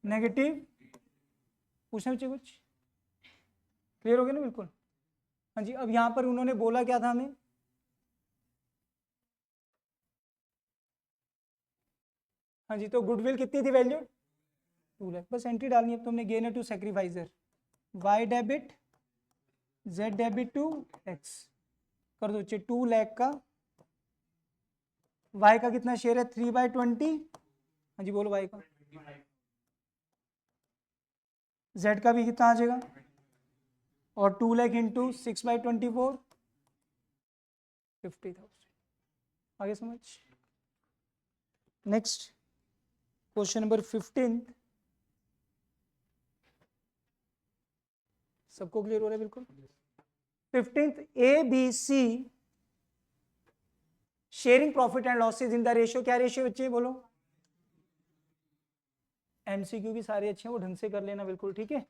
नेगेटिव, पूछना बच्चे कुछ, क्लियर हो गया ना बिल्कुल. हाँ जी, अब यहाँ पर उन्होंने बोला क्या था हमें, हाँ जी, तो गुडविल कितनी थी वैल्यू 2 लाख, बस एंट्री डालनी है. अब तुमने gainer to sacrificer, Y debit Z debit to X कर दो. 2 लाख का, वाई का कितना शेयर है 3/20, हाँ जी बोलो वाई का, जेड का भी कितना आ जाएगा, और 2 लाख इंटू 6/24 50,000. आगे समझ. Next question number 15. सबको क्लियर हो रहा है बिल्कुल. 15th, A B C sharing profit and losses in the ratio, क्या रेशियो बच्चे बोलो, एमसीक्यू भी सारे अच्छे हैं, वो ढंग से कर लेना बिल्कुल, ठीक है,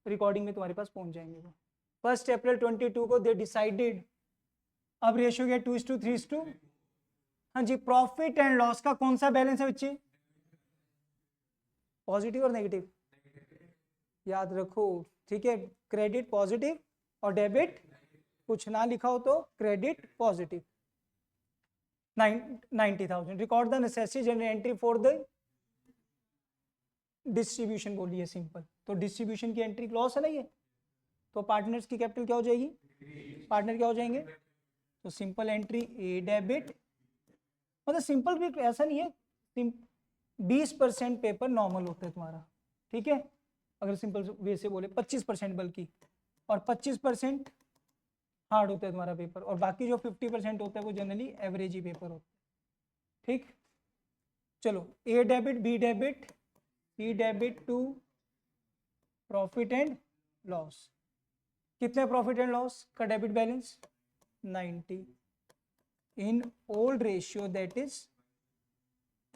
रिकॉर्डिंग में तुम्हारे पास पहुंच जाएंगे वो. 1 अप्रैल 22 को दे डिसाइडेड, अब रेशियो गया 2:3:2. हाँ जी, प्रॉफिट एंड लॉस का कौन सा बैलेंस है बच्चे, पॉजिटिव और नेगेटिव, याद रखो, ठीक है, क्रेडिट पॉजिटिव और डेबिट कुछ ना लिखा हो तो credit positive 90,000। Record the necessary general entry for the distribution बोलिए सिंपल। तो डिस्ट्रीब्यूशन की एंट्री लॉस है ना ये, तो पार्टनर्स की कैपिटल क्या हो जाएगी, पार्टनर क्या हो जाएंगे, तो सिंपल एंट्री ए डेबिट, मतलब सिंपल भी ऐसा नहीं है, 20% पेपर नॉर्मल होता है तुम्हारा, ठीक है, अगर सिंपल वे से बोले 25% बल्कि, और 25% हार्ड होता है तुम्हारा पेपर, और बाकी जो 50% होता है वो जनरली एवरेज ही पेपर होता है, ठीक। चलो A debit B debit C debit to profit and loss, कितने प्रॉफिट एंड लॉस का debit balance 90 in old ratio that is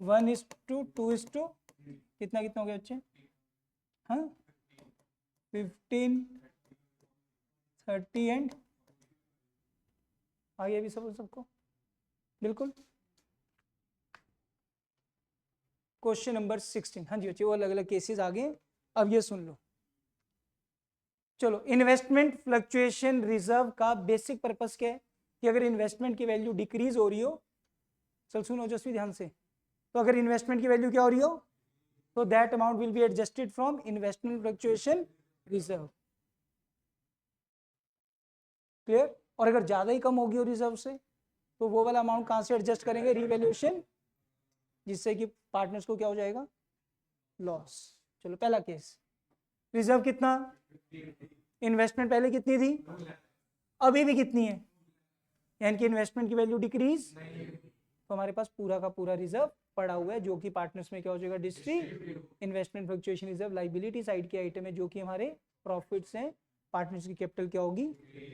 1:2 कितना कितना हो गया बच्चे, हाँ 15 30 एंड आगे भी सबको बिल्कुल। क्वेश्चन नंबर 16, हाँ जी बच्चे वो अलग अलग केसेस आ गए, अब ये सुन लो। चलो इन्वेस्टमेंट फ्लक्चुएशन रिजर्व का बेसिक पर्पस क्या है कि अगर इन्वेस्टमेंट की वैल्यू डिक्रीज हो रही हो, चल सुनो जसवी ध्यान से, तो अगर इन्वेस्टमेंट की वैल्यू क्या हो रही हो तो that amount will be adjusted from investment fluctuation reserve, clear. और अगर ज्यादा ही कम होगी हो रिजर्व से तो वो वाला अमाउंट कहां से एडजस्ट करेंगे, रीवैल्यूएशन, जिससे कि पार्टनर्स को क्या हो जाएगा, लॉस। चलो पहला केस, रिजर्व कितना, इन्वेस्टमेंट पहले कितनी थी, अभी भी कितनी है, यानी कि इन्वेस्टमेंट की वैल्यू डिक्रीज, तो हमारे पास पूरा का पूरा रिजर्व पड़ा हुआ है जो कि पार्टनर्स में क्या हो जाएगा, investment fluctuation reserve liability side के आइटम है जो कि हमारे प्रॉफिट्स हैं, पार्टनर्स की कैपिटल क्या होगी,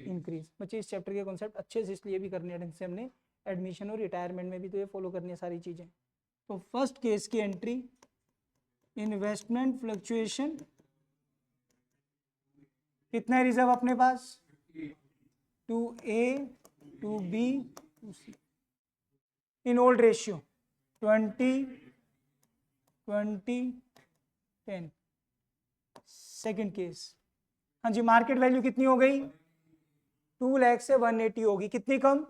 इंक्रीज। बच्चे इस चैप्टर के कॉन्सेप्ट अच्छे से इसलिए भी करने हैं, हमने एडमिशन और रिटायरमेंट में भी तो ये फॉलो करनी है सारी चीजें। तो फर्स्ट केस की एंट्री इन्वेस्टमेंट फ्लक्चुएशन, कितना है रिजर्व अपने पास, 2A 2B 2C इन ओल्ड रेशियो 20 20 10। सेकेंड केस, हाँ जी मार्केट वैल्यू कितनी हो गई, 2 लाख से 180 होगी, कितनी कम,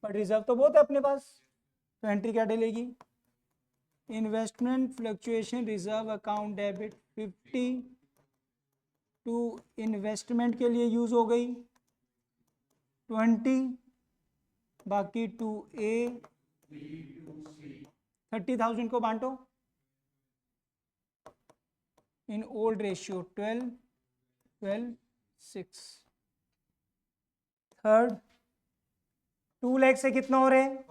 बट रिजर्व तो बहुत है अपने पास, तो एंट्री क्या डलेगी, investment fluctuation reserve account debit 50 to investment के लिए यूज हो गई 20, बाकी 2A 30,000 को बांटो in old ratio 12 12 6। Third 2 lakh से कितना हो रहे हैं,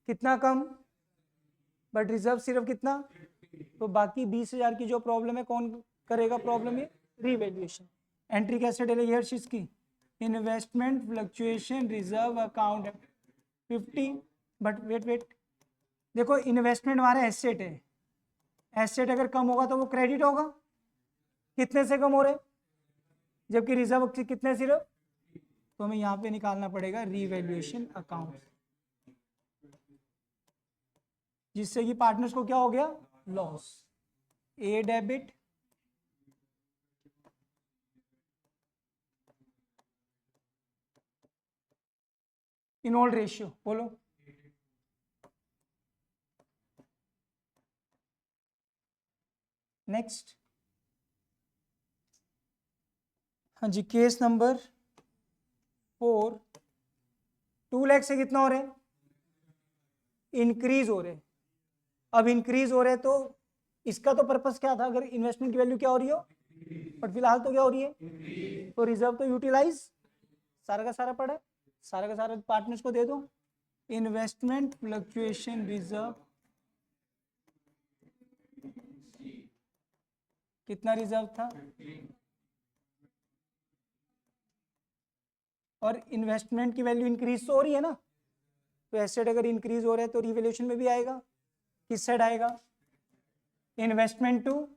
कितना कम, बट रिजर्व सिर्फ कितना, तो बाकी 20,000 की जो प्रॉब्लम है कौन करेगा प्रॉब्लम, ये रीवैल्यूएशन। एंट्री कैसे डलेगी हर चीज की, investment fluctuation reserve account 50, but wait देखो इन्वेस्टमेंट हमारा एसेट है, एसेट अगर कम होगा तो वो क्रेडिट होगा, कितने से कम हो रहे, जबकि रिजर्व कितने सिर्फ, तो हमें यहाँ पे निकालना पड़ेगा रीवैल्यूएशन अकाउंट, जिससे कि पार्टनर्स को क्या हो गया, loss. A debit in old ratio, बोलो नेक्स्ट। हाँ जी केस नंबर 4, 2 लाख से कितना हो रहे हैं, इंक्रीज हो रहे, अब इंक्रीज हो रहे तो इसका तो पर्पस क्या था, अगर इन्वेस्टमेंट की वैल्यू क्या हो रही हो, बट फिलहाल तो क्या हो रही है, तो रिजर्व तो यूटिलाइज सारा का सारा पड़ा है, सारा का सारा पार्टनर्स को दे दो, इन्वेस्टमेंट फ्लक्चुएशन रिजर्व कितना रिजर्व था, और इन्वेस्टमेंट की वैल्यू इंक्रीज तो हो रही है ना, तो एसेट अगर इंक्रीज हो रहा है तो रिवैल्यूएशन में भी आएगा, किस साइड आएगा, investment to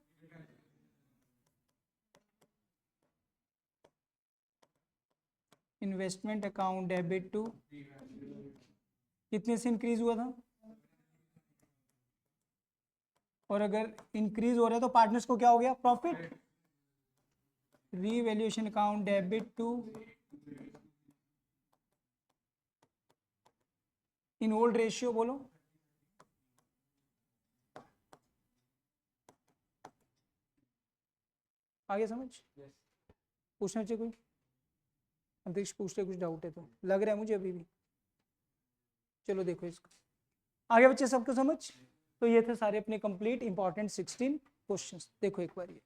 investment account debit to, कितने से इंक्रीज हुआ था, और अगर इंक्रीज हो रहा है तो पार्टनर्स को क्या हो गया, profit, revaluation account debit to in old ratio, बोलो आगे समझ। पूछना चाहिए कोई, अंतरिक्ष पूछते कुछ डाउट है तो, लग रहा है मुझे अभी भी। चलो देखो इसको आगे बच्चे, सबको समझ। तो ये थे सारे अपने कंप्लीट इंपॉर्टेंट 16 क्वेश्चंस। देखो एक बार ये